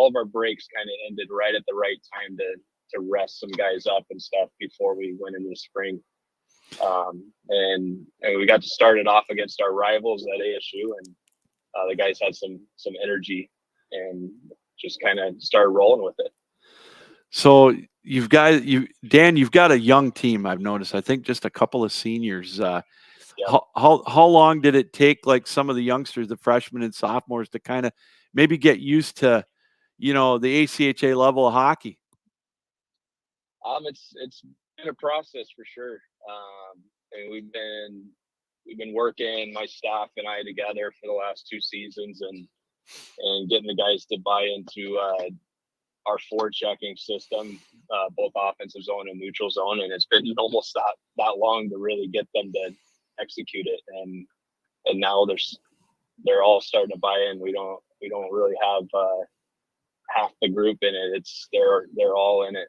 of our breaks kind of ended right at the right time to rest some guys up and stuff before we went into the spring. And we got to start it off against our rivals at ASU, and the guys had some energy and just kind of started rolling with it. So Dan, you've got a young team. I've noticed. I think just a couple of seniors. Yep. How long did it take, like some of the youngsters, the freshmen and sophomores, to kind of maybe get used to, the ACHA level of hockey? It's been a process for sure. And we've been working, my staff and I, together for the last 2 seasons, and getting the guys to buy into our forechecking system, both offensive zone and neutral zone, and it's been almost that long to really get them to execute it, and now they're all starting to buy in. We don't really have half the group in it. They're all in it,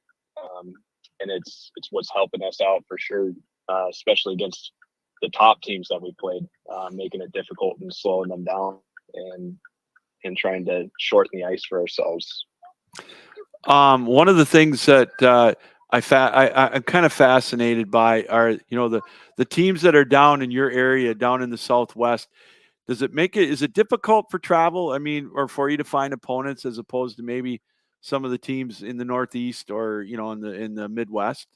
and it's what's helping us out for sure, especially against the top teams that we played, making it difficult and slowing them down, and trying to shorten the ice for ourselves. One of the things that I'm kind of fascinated by are, the teams that are down in your area, down in the Southwest. Is it difficult for travel? I mean, or for you to find opponents as opposed to maybe some of the teams in the Northeast or, in the Midwest?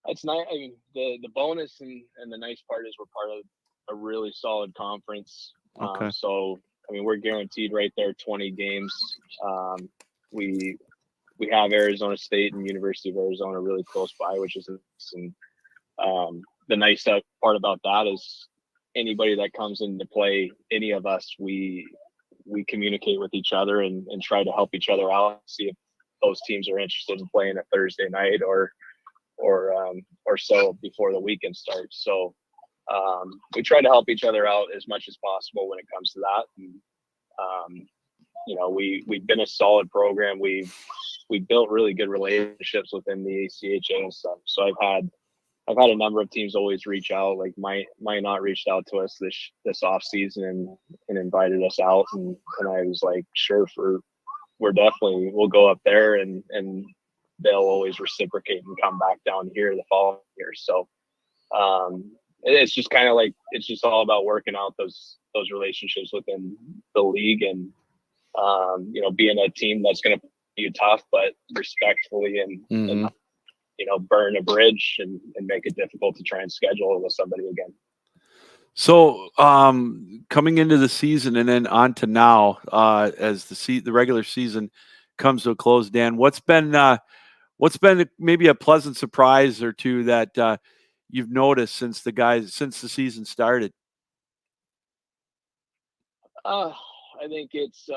It's nice. I mean, the bonus and the nice part is we're part of a really solid conference. Okay. So, I mean, we're guaranteed right there 20 games. We have Arizona State and University of Arizona really close by, which is the nice part about that is anybody that comes in to play any of us, we communicate with each other and try to help each other out, see if those teams are interested in playing a Thursday night or so before the weekend starts. So we try to help each other out as much as possible when it comes to that. And, we've been a solid program. We built really good relationships within the ACHA and stuff. So I've had a number of teams always reach out, like Minot reached out to us this off season and invited us out, and I was like, sure, we'll go up there, and they'll always reciprocate and come back down here the following year. So it's just kind of like, it's just all about working out those relationships within the league, and being a team that's going to play you tough but respectfully, and burn a bridge and make it difficult to try and schedule with somebody again. So Coming into the season and then on to now, as the regular season comes to a close, Dan, what's been maybe a pleasant surprise or two that you've noticed since the season started? I think it's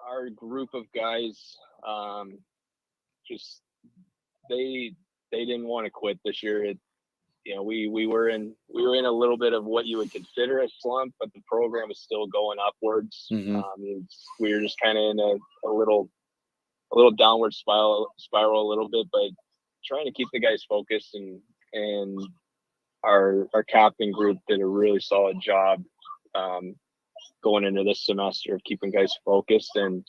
our group of guys, just they didn't want to quit this year. We were in a little bit of what you would consider a slump, but the program is still going upwards. Mm-hmm. We were just kind of in a little downward spiral a little bit, but trying to keep the guys focused, and our captain group did a really solid job going into this semester of keeping guys focused. And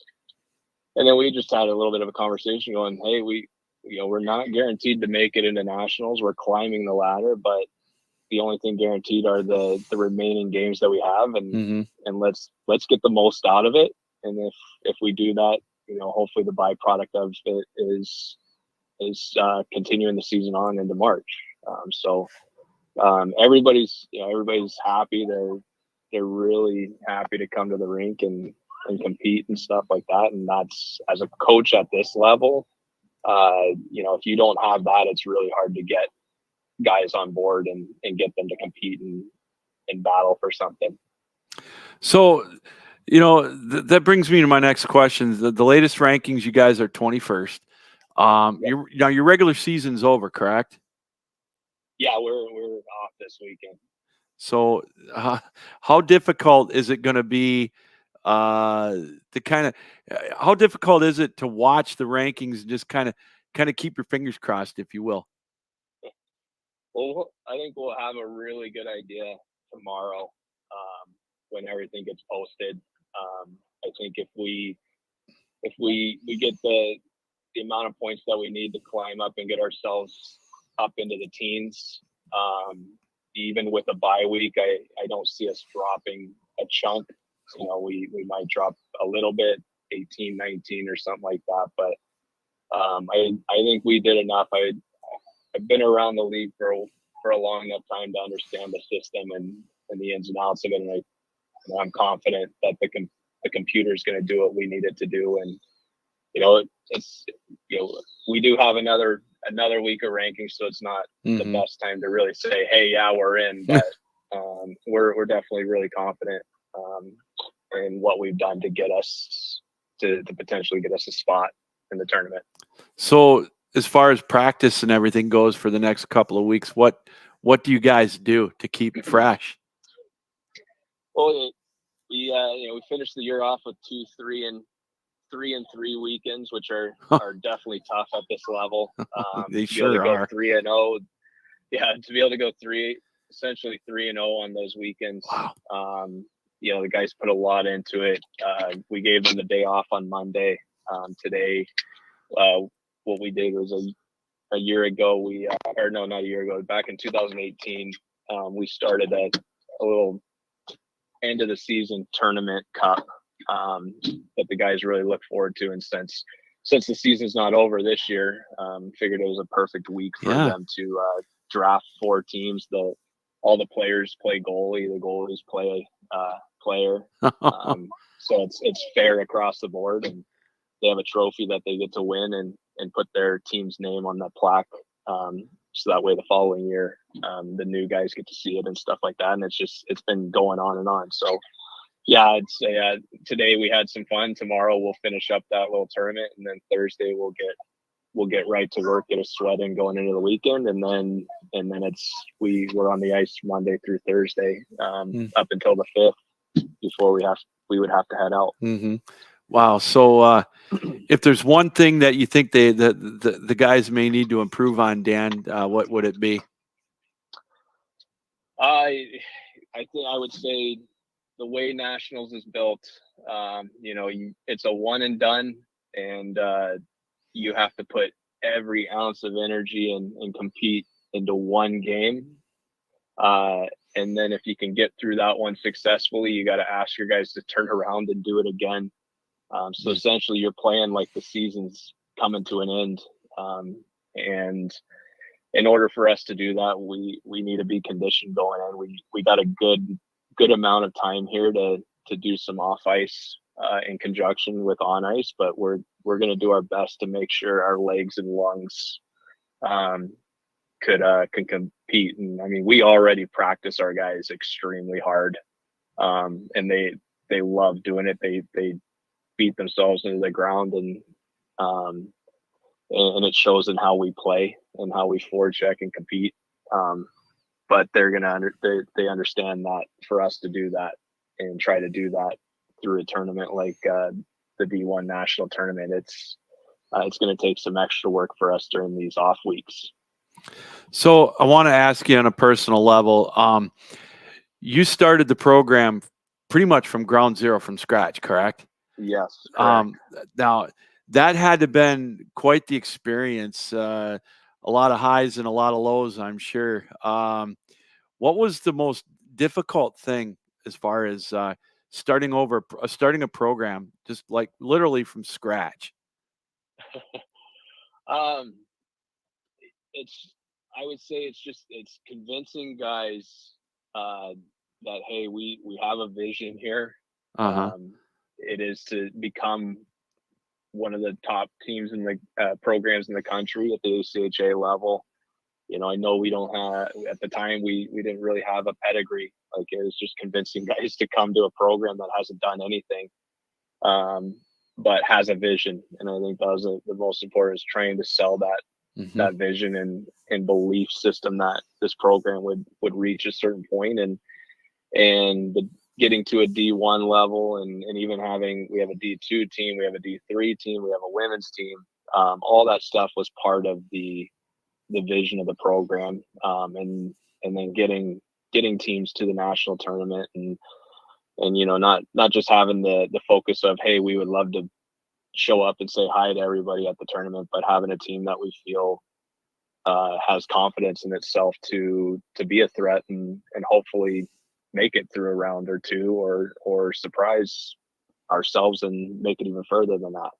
then we just had a little bit of a conversation going, hey, we're not guaranteed to make it into nationals. We're climbing the ladder, but the only thing guaranteed are the remaining games that we have, and let's get the most out of it. And if we do that, hopefully the byproduct of it is continuing the season on into March. Everybody's happy. They're really happy to come to the rink and compete and stuff like that. And that's, as a coach at this level, if you don't have that, it's really hard to get guys on board and get them to compete and battle for something. So, that brings me to my next question. The latest rankings, you guys are 21st. Your regular season's over, correct? Yeah, we're off this weekend. So, how difficult is it going to be how difficult is it to watch the rankings and just kind of keep your fingers crossed, if you will? Well, I think we'll have a really good idea tomorrow when everything gets posted. I think if we get the amount of points that we need to climb up and get ourselves up into the teens, even with a bye week, I don't see us dropping a chunk. We might drop a little bit, 18, 19 or something like that. But I think we did enough. I've been around the league for a long enough time to understand the system and the ins and outs of it. And I'm confident that the computer is going to do what we need it to do. And we do have another week of rankings, so it's not the best time to really say, hey, yeah, we're in. But we're definitely really confident in what we've done to get us to potentially get us a spot in the tournament. So, as far as practice and everything goes for the next couple of weeks, what do you guys do to keep it fresh? Well, we finished the year off with 2, 3 and 3 weekends, which are definitely tough at this level. They sure are. 3-0, yeah, to be able to go essentially 3-0 on those weekends. Wow. The guys put a lot into it. We gave them the day off on Monday. Today, what we did was a year ago, not a year ago, back in 2018, we started a little end of the season tournament cup that the guys really look forward to. And since the season's not over this year, figured it was a perfect week for them to draft 4 teams. All the players play goalie, the goalies play player. So it's fair across the board, and they have a trophy that they get to win and put their team's name on the plaque. So that way the following year, the new guys get to see it and stuff like that. And it's been going on and on. So yeah, I'd say today we had some fun. Tomorrow we'll finish up that little tournament, and then Thursday we'll get right to work, get a sweat in going into the weekend, and then we're on the ice Monday through Thursday up until the 5th before we would have to head out. Mm-hmm. Wow. So if there's one thing that you think the guys may need to improve on, Dan, what would it be? I think I would say the way Nationals is built, it's a one and done, and you have to put every ounce of energy and compete into one game. And then if you can get through that one successfully, you got to ask your guys to turn around and do it again. So essentially you're playing like the season's coming to an end. And in order for us to do that, we need to be conditioned going in. We got a good amount of time here to do some off ice in conjunction with on ice, but we're going to do our best to make sure our legs and lungs can compete. And I mean, we already practice our guys extremely hard, and they love doing it. They beat themselves into the ground, and it shows in how we play and how we forecheck and compete. But they understand that for us to do that and try to do that through a tournament like the D1 National Tournament, it's going to take some extra work for us during these off weeks. So I want to ask you on a personal level, you started the program pretty much from ground zero, from scratch, correct? Yes. Correct. Now that had to been quite the experience. A lot of highs and a lot of lows, I'm sure. What was the most difficult thing as far as starting a program, just like literally from scratch? Um, I would say it's convincing guys that, hey, we have a vision here. Uh-huh. It is to become one of the top teams in the programs in the country at the ACHA level. I know we don't have, at the time, we didn't really have a pedigree. Like, it was just convincing guys to come to a program that hasn't done anything, but has a vision. And I think that was the most important, is trying to sell that that vision and belief system that this program would reach a certain point, and getting to a D1 level, and even we have a D2 team, we have a D3 team, we have a women's team. All that stuff was part of the vision of the program, and then getting teams to the national tournament, and not just having the focus of, hey, we would love to show up and say hi to everybody at the tournament, but having a team that we feel has confidence in itself to be a threat, and hopefully make it through a round or two, or surprise ourselves and make it even further than that.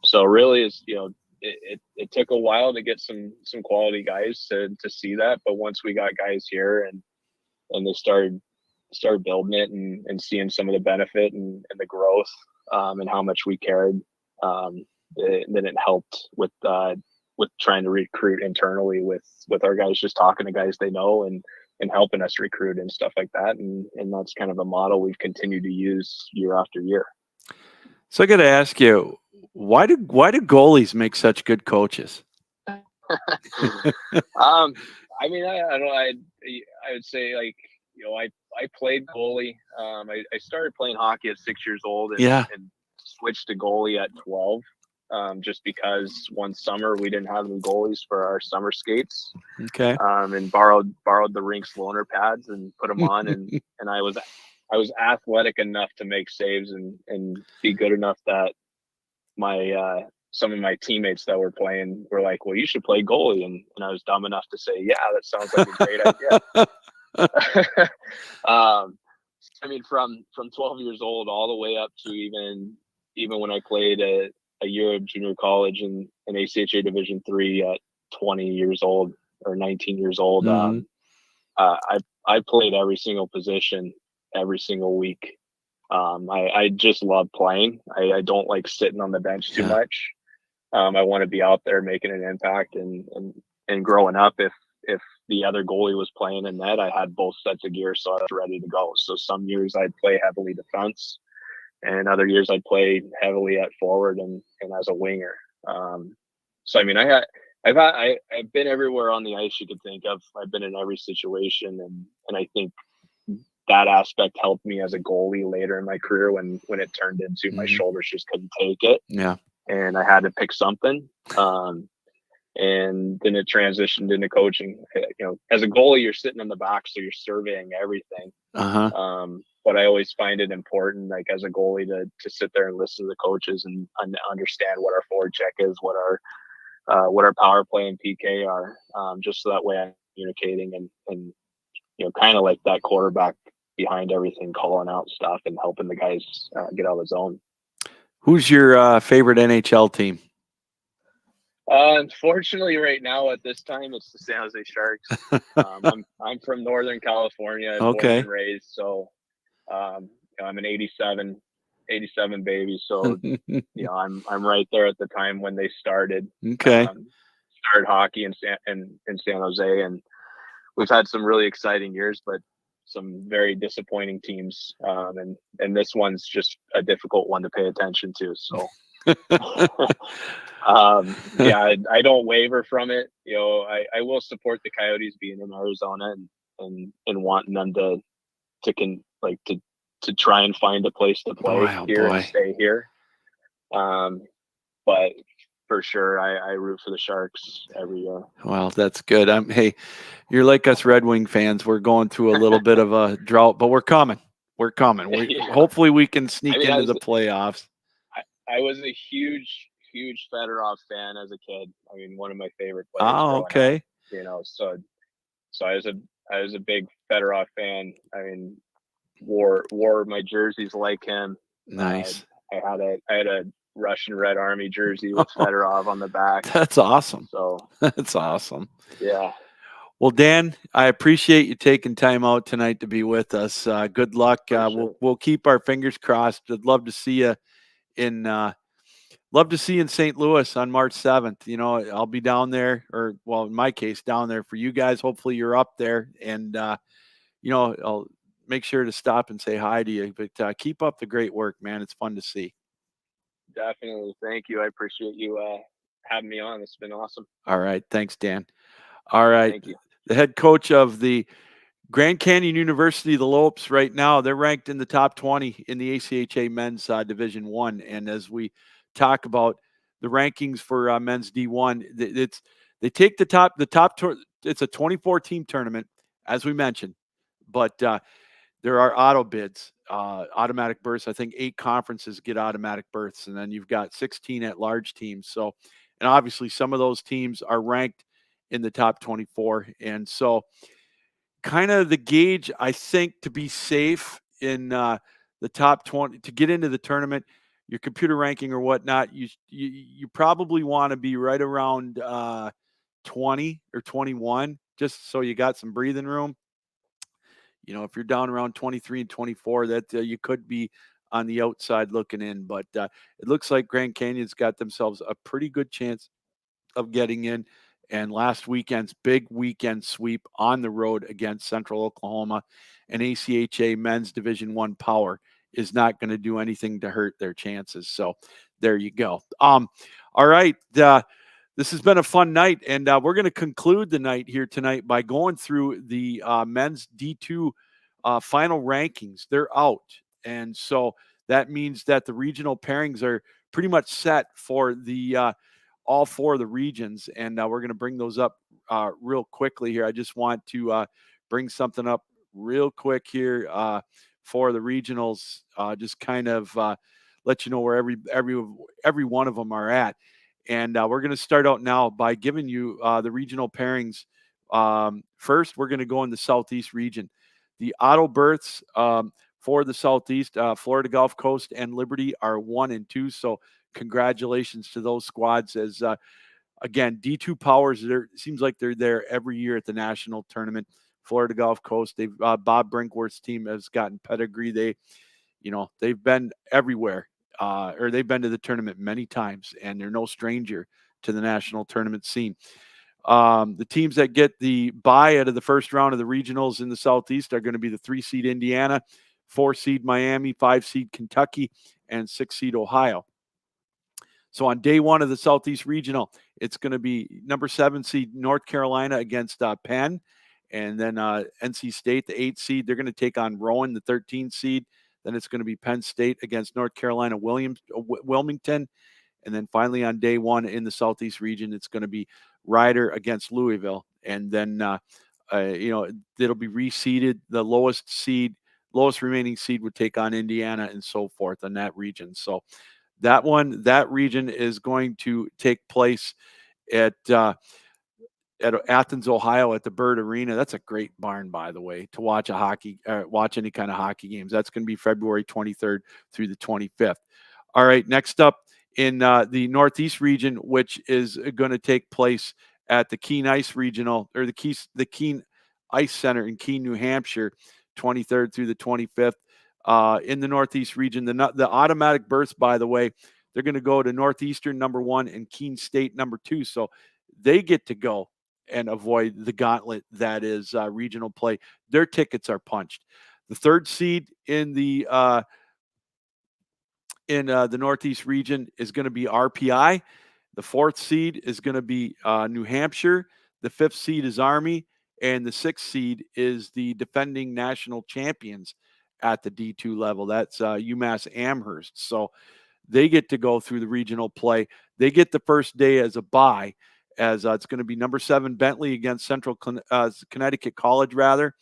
So really, it took a while to get some quality guys to see that, but once we got guys here and they started building it, and seeing some of the benefit and the growth, and how much we cared, then it helped with trying to recruit internally with our guys, just talking to guys they know, and helping us recruit and stuff like that. And that's kind of a model we've continued to use year after year. So I got to ask you, why do goalies make such good coaches? I mean, I don't know. I would say, like, I played goalie. I started playing hockey at 6 years old, and switched to goalie at 12. Just because one summer we didn't have any goalies for our summer skates. Okay. And borrowed the rink's loaner pads and put them on, and I was athletic enough to make saves and be good enough that my some of my teammates that were playing were like, well, you should play goalie, and I was dumb enough to say, yeah, that sounds like a great idea. I mean, from 12 years old all the way up to even when I played a year of junior college in ACHA Division III at 20 years old or 19 years old. I played every single position every single week. I just love playing. I don't like sitting on the bench too much. I want to be out there making an impact, and growing up, if the other goalie was playing in net, I had both sets of gear, so I was ready to go. So some years I'd play heavily defense, and other years I'd play heavily at forward and as a winger. So I mean, I've been everywhere on the ice you could think of. I've been in every situation, and I think that aspect helped me as a goalie later in my career when it turned into my shoulders just couldn't take it. Yeah. And I had to pick something. And then it transitioned into coaching. As a goalie, you're sitting in the back, so you're surveying everything. But I always find it important, like, as a goalie, to sit there and listen to the coaches and understand what our forward check is, what our power play and PK are, just so that way I'm communicating and kind of like that quarterback behind everything, calling out stuff and helping the guys get out of the zone. Who's your favorite NHL team? Unfortunately, right now at this time, it's the San Jose Sharks. I'm from Northern California, born and raised, so I'm an 87 baby. So I'm right there at the time when they started. Started hockey in San Jose, and we've had some really exciting years, but some very disappointing teams. And this one's just a difficult one to pay attention to. So. I don't waver from it. I will support the Coyotes being in Arizona and wanting them to try and find a place to play and stay here. But for sure, I root for the Sharks every year. Well, that's good. Hey, you're like us Red Wing fans. We're going through a little bit of a drought, but we're coming. We're coming. Yeah. Hopefully we can sneak I mean, into the playoffs. I was a huge Fedorov fan as a kid. I mean, one of my favorite players Oh, growing up. okay. So I was a big Fedorov fan. I mean, wore my jerseys like him. Nice. I had a Russian Red Army jersey with Fedorov on the back. That's awesome. So That's awesome. yeah. Well, Dan, I appreciate you taking time out tonight to be with us. Good luck. Sure. We'll keep our fingers crossed. I'd love to see you in St. Louis on March 7th. You know, I'll be down there, or well, in my case, down there for you guys. Hopefully you're up there, and you know, I'll make sure to stop and say hi to you. But keep up the great work, man. It's fun to see. Definitely. Thank you. I appreciate you having me on. It's been awesome. All right. Thanks, Dan. All right. Thank you. The head coach of the Grand Canyon University, the Lopes, right now, they're ranked in the top 20 in the ACHA men's Division One. And as we talk about the rankings for men's D1, they take the top. It's a 24 team tournament, as we mentioned, but there are auto bids, automatic berths. I think 8 conferences get automatic berths, and then you've got 16 at large teams. So, and obviously some of those teams are ranked in the top 24, and so kind of the gauge, I think, to be safe in the top 20 to get into the tournament, your computer ranking or whatnot, you probably want to be right around 20 or 21, just so you got some breathing room. You know, if you're down around 23 and 24, that you could be on the outside looking in. But it looks like Grand Canyon's got themselves a pretty good chance of getting in. And last weekend's big weekend sweep on the road against Central Oklahoma and ACHA Men's Division I Power is not going to do anything to hurt their chances. So there you go. All right. This has been a fun night, and we're going to conclude the night here tonight by going through the men's D2 final rankings. They're out, and so that means that the regional pairings are pretty much set for the all 4 of the regions, and we're going to bring those up real quickly here. I just want to bring something up real quick here for the regionals, just kind of let you know where every one of them are at. And we're going to start out now by giving you the regional pairings. First, we're going to go in the Southeast region. The auto berths for the Southeast, Florida Gulf Coast and Liberty are 1 and 2. So congratulations to those squads. As again, D2 Powers, it seems like they're there every year at the national tournament. Florida Gulf Coast, they've Bob Brinkworth's team has gotten pedigree. They've been everywhere. Or they've been to the tournament many times, and they're no stranger to the national tournament scene. The teams that get the bye out of the first round of the regionals in the Southeast are going to be the 3 seed Indiana, 4 seed Miami, 5 seed Kentucky, and 6 seed Ohio. So on day 1 of the Southeast Regional, it's going to be number 7 seed North Carolina against Penn, and then NC State, the 8 seed, they're going to take on Rowan, the 13 seed. Then it's going to be Penn State against North Carolina Wilmington. And then finally on day 1 in the Southeast region, it's going to be Rider against Louisville. And then, it'll be reseeded. The lowest remaining seed would take on Indiana and so forth in that region. So that region is going to take place at Athens, Ohio, at the Bird Arena. That's a great barn, by the way, to watch watch any kind of hockey games. That's going to be February 23rd through the 25th. All right, next up in the Northeast region, which is going to take place at the Keene Ice Regional, or the Keene Ice Center in Keene, New Hampshire, 23rd through the 25th. In the Northeast region, the automatic berths, by the way, they're going to go to Northeastern number 1 and Keene State number 2. So they get to go and avoid the gauntlet that is regional play. Their tickets are punched. The 3rd seed in the Northeast region is going to be RPI. The 4th seed is going to be New Hampshire. The 5th seed is Army, and the 6th seed is the defending national champions at the D2 level. That's UMass Amherst. So they get to go through the regional play. They get the first day as a bye, as it's going to be number 7 Bentley against Central Connecticut College, rather.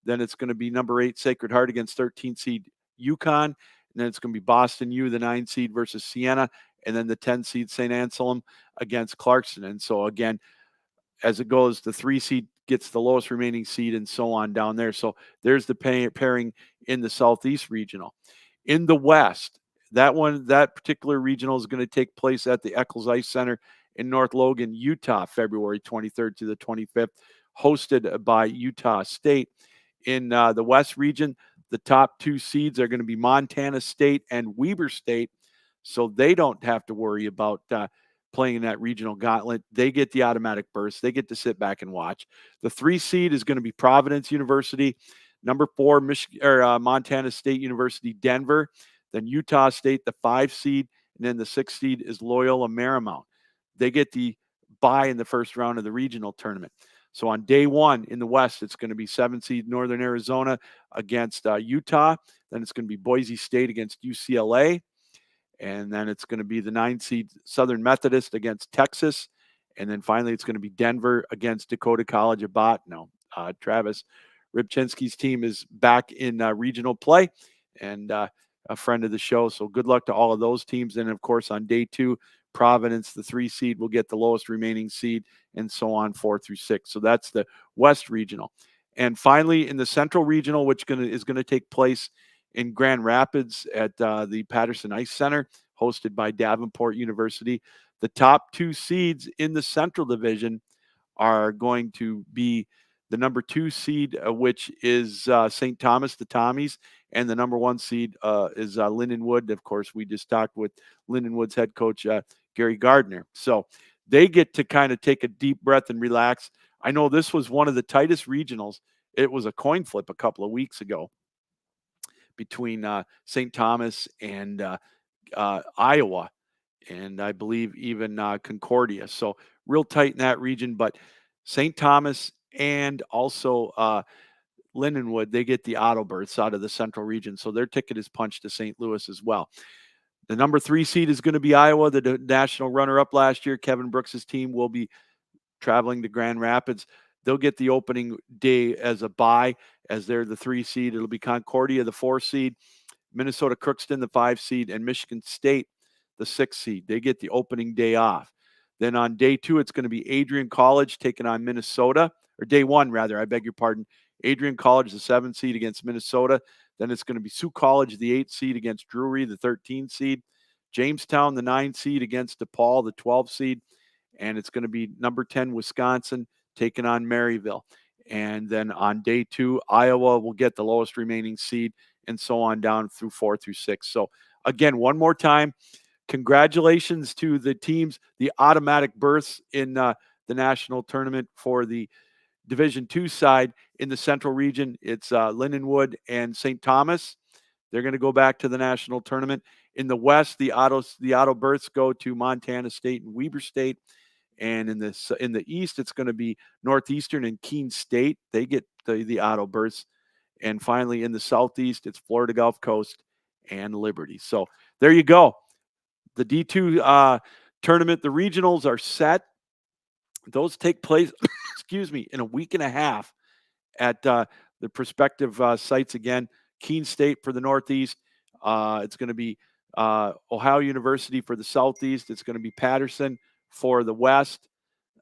Then it's going to be number 8 Sacred Heart against 13 seed UConn. And then it's going to be Boston U, the 9 seed versus Siena, and then the 10 seed St. Anselm against Clarkson. And so again, as it goes, the 3 seed gets the lowest remaining seed and so on down there. So there's the pairing in the Southeast Regional. In the West, that particular regional is going to take place at the Eccles Ice Center in North Logan, Utah, February 23rd to the 25th, hosted by Utah State. In the West region, the top 2 seeds are going to be Montana State and Weber State, so they don't have to worry about playing in that regional gauntlet. They get the automatic berth. They get to sit back and watch. The 3 seed is going to be Providence University, number 4 Montana State University, Denver, then Utah State, the 5 seed, and then the 6 seed is Loyola Marymount. They get the bye in the first round of the regional tournament. So on day 1 in the West, it's going to be 7 seed Northern Arizona against Utah. Then it's going to be Boise State against UCLA. And then it's going to be the 9 seed Southern Methodist against Texas. And then finally, it's going to be Denver against Dakota College of Botano. Travis Rybczynski's team is back in regional play and a friend of the show. So good luck to all of those teams. And of course, on day 2, Providence, the 3 seed, will get the lowest remaining seed, and so on 4 through 6. So that's the West Regional. And finally, in the Central Regional, which is going to take place in Grand Rapids at the Patterson Ice Center, hosted by Davenport University, the top 2 seeds in the Central Division are going to be the number 2 seed, which is St. Thomas, the Tommies, and the number 1 seed is Lindenwood. Of course, we just talked with Lindenwood's head coach, Gary Gardner. So they get to kind of take a deep breath and relax. I know this was one of the tightest regionals. It was a coin flip a couple of weeks ago between St. Thomas and Iowa, and I believe even Concordia. So real tight in that region, but St. Thomas and also Lindenwood, they get the auto berths out of the Central region. So their ticket is punched to St. Louis as well. The number 3 seed is going to be Iowa, the national runner-up last year. Kevin Brooks' team will be traveling to Grand Rapids. They'll get the opening day as a bye, as they're the 3 seed. It'll be Concordia, the 4 seed, Minnesota Crookston, the 5 seed, and Michigan State, the 6 seed. They get the opening day off. Then on day 2, it's going to be Adrian College taking on Minnesota, or day 1, rather, I beg your pardon. Adrian College, the 7 seed, against Minnesota. Then it's going to be Sioux College, the 8 seed, against Drury, the 13 seed. Jamestown, the 9 seed, against DePaul, the 12 seed. And it's going to be number 10, Wisconsin, taking on Maryville. And then on day 2, Iowa will get the lowest remaining seed, and so on down through 4 through 6. So again, one more time, congratulations to the teams, the automatic berths in the national tournament for the Division II side. In the Central region, it's Lindenwood and St. Thomas. They're going to go back to the national tournament. In the West, the auto berths go to Montana State and Weber State. And in the East, it's going to be Northeastern and Keene State. They get the auto berths. And finally, in the Southeast, it's Florida Gulf Coast and Liberty. So there you go. The D2 tournament, the regionals are set. Those take place, in a week and a half at the prospective sites again. Keene State for the Northeast. It's going to be Ohio University for the Southeast. It's going to be Patterson for the West.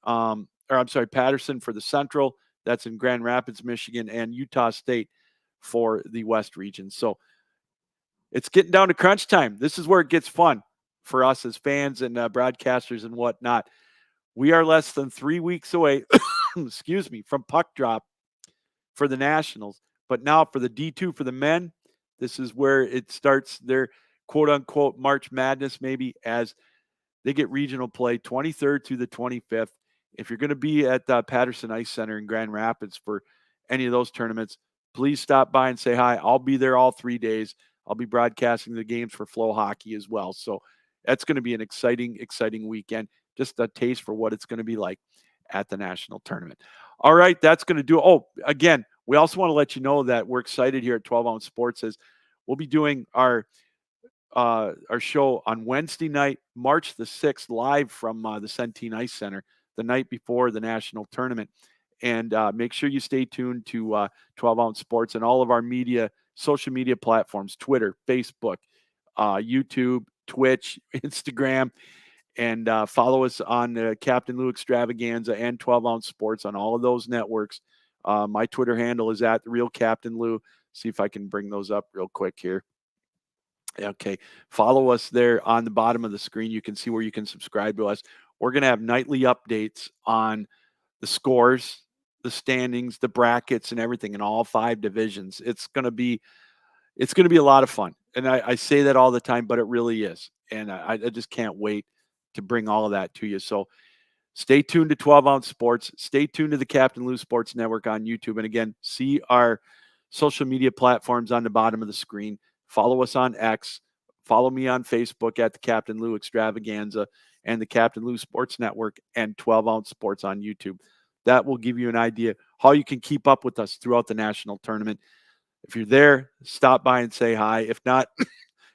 Patterson for the Central. That's in Grand Rapids, Michigan, and Utah State for the West region. So it's getting down to crunch time. This is where it gets fun for us as fans and broadcasters and whatnot. We are less than 3 weeks away, from puck drop for the Nationals. But now for the D2 for the men, this is where it starts their quote-unquote March Madness, maybe, as they get regional play 23rd through the 25th. If you're going to be at the Patterson Ice Center in Grand Rapids for any of those tournaments, please stop by and say hi. I'll be there all 3 days. I'll be broadcasting the games for Flow Hockey as well. So that's going to be an exciting, exciting weekend. Just a taste for what it's going to be like at the national tournament. All right, that's going to do it. Oh, again, we also want to let you know that we're excited here at 12 Ounce Sports, as we'll be doing our show on Wednesday night, March the 6th, live from the Centene Ice Center, the night before the national tournament. And make sure you stay tuned to 12 Ounce Sports and all of our social media platforms, Twitter, Facebook, YouTube, Twitch, Instagram, and follow us on Captain Lou Extravaganza and 12 Ounce Sports on all of those networks. My Twitter handle is at the Real Captain Lou. See if I can bring those up real quick here. Okay. Follow us there on the bottom of the screen. You can see where you can subscribe to us. We're going to have nightly updates on the scores, the standings, the brackets, and everything in all 5 divisions. It's going to be a lot of fun. And I say that all the time, but it really is. And I just can't wait to bring all of that to you. So stay tuned to 12 Ounce Sports. Stay tuned to the Captain Lou Sports Network on YouTube. And again, see our social media platforms on the bottom of the screen. Follow us on X. Follow me on Facebook at the Captain Lou Extravaganza and the Captain Lou Sports Network and 12 Ounce Sports on YouTube. That will give you an idea how you can keep up with us throughout the national tournament. If you're there, stop by and say hi. If not,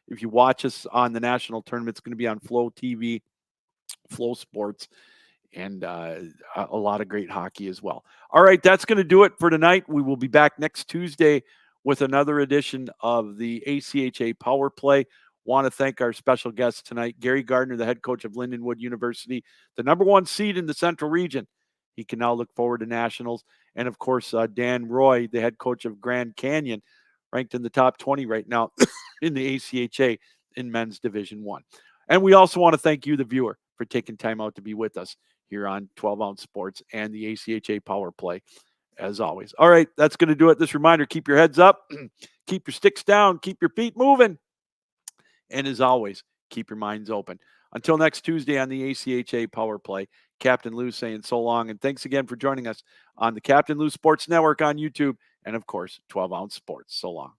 if you watch us on the national tournament, it's going to be on Flow TV, Flow Sports, and a lot of great hockey as well. All right, that's going to do it for tonight. We will be back next Tuesday with another edition of the ACHA Power Play. Want to thank our special guest tonight, Gary Gardner, the head coach of Lindenwood University, the #1 seed in the Central Region. He can now look forward to nationals. And, of course, Dan Roy, the head coach of Grand Canyon, ranked in the top 20 right now in the ACHA in men's Division 1. And we also want to thank you, the viewer, for taking time out to be with us here on 12 Ounce Sports and the ACHA Power Play, as always. All right, that's going to do it. This reminder, keep your heads up, keep your sticks down, keep your feet moving. And as always, keep your minds open. Until next Tuesday on the ACHA Power Play, Captain Lou saying so long. And thanks again for joining us on the Captain Lou Sports Network on YouTube and, of course, 12 Ounce Sports. So long.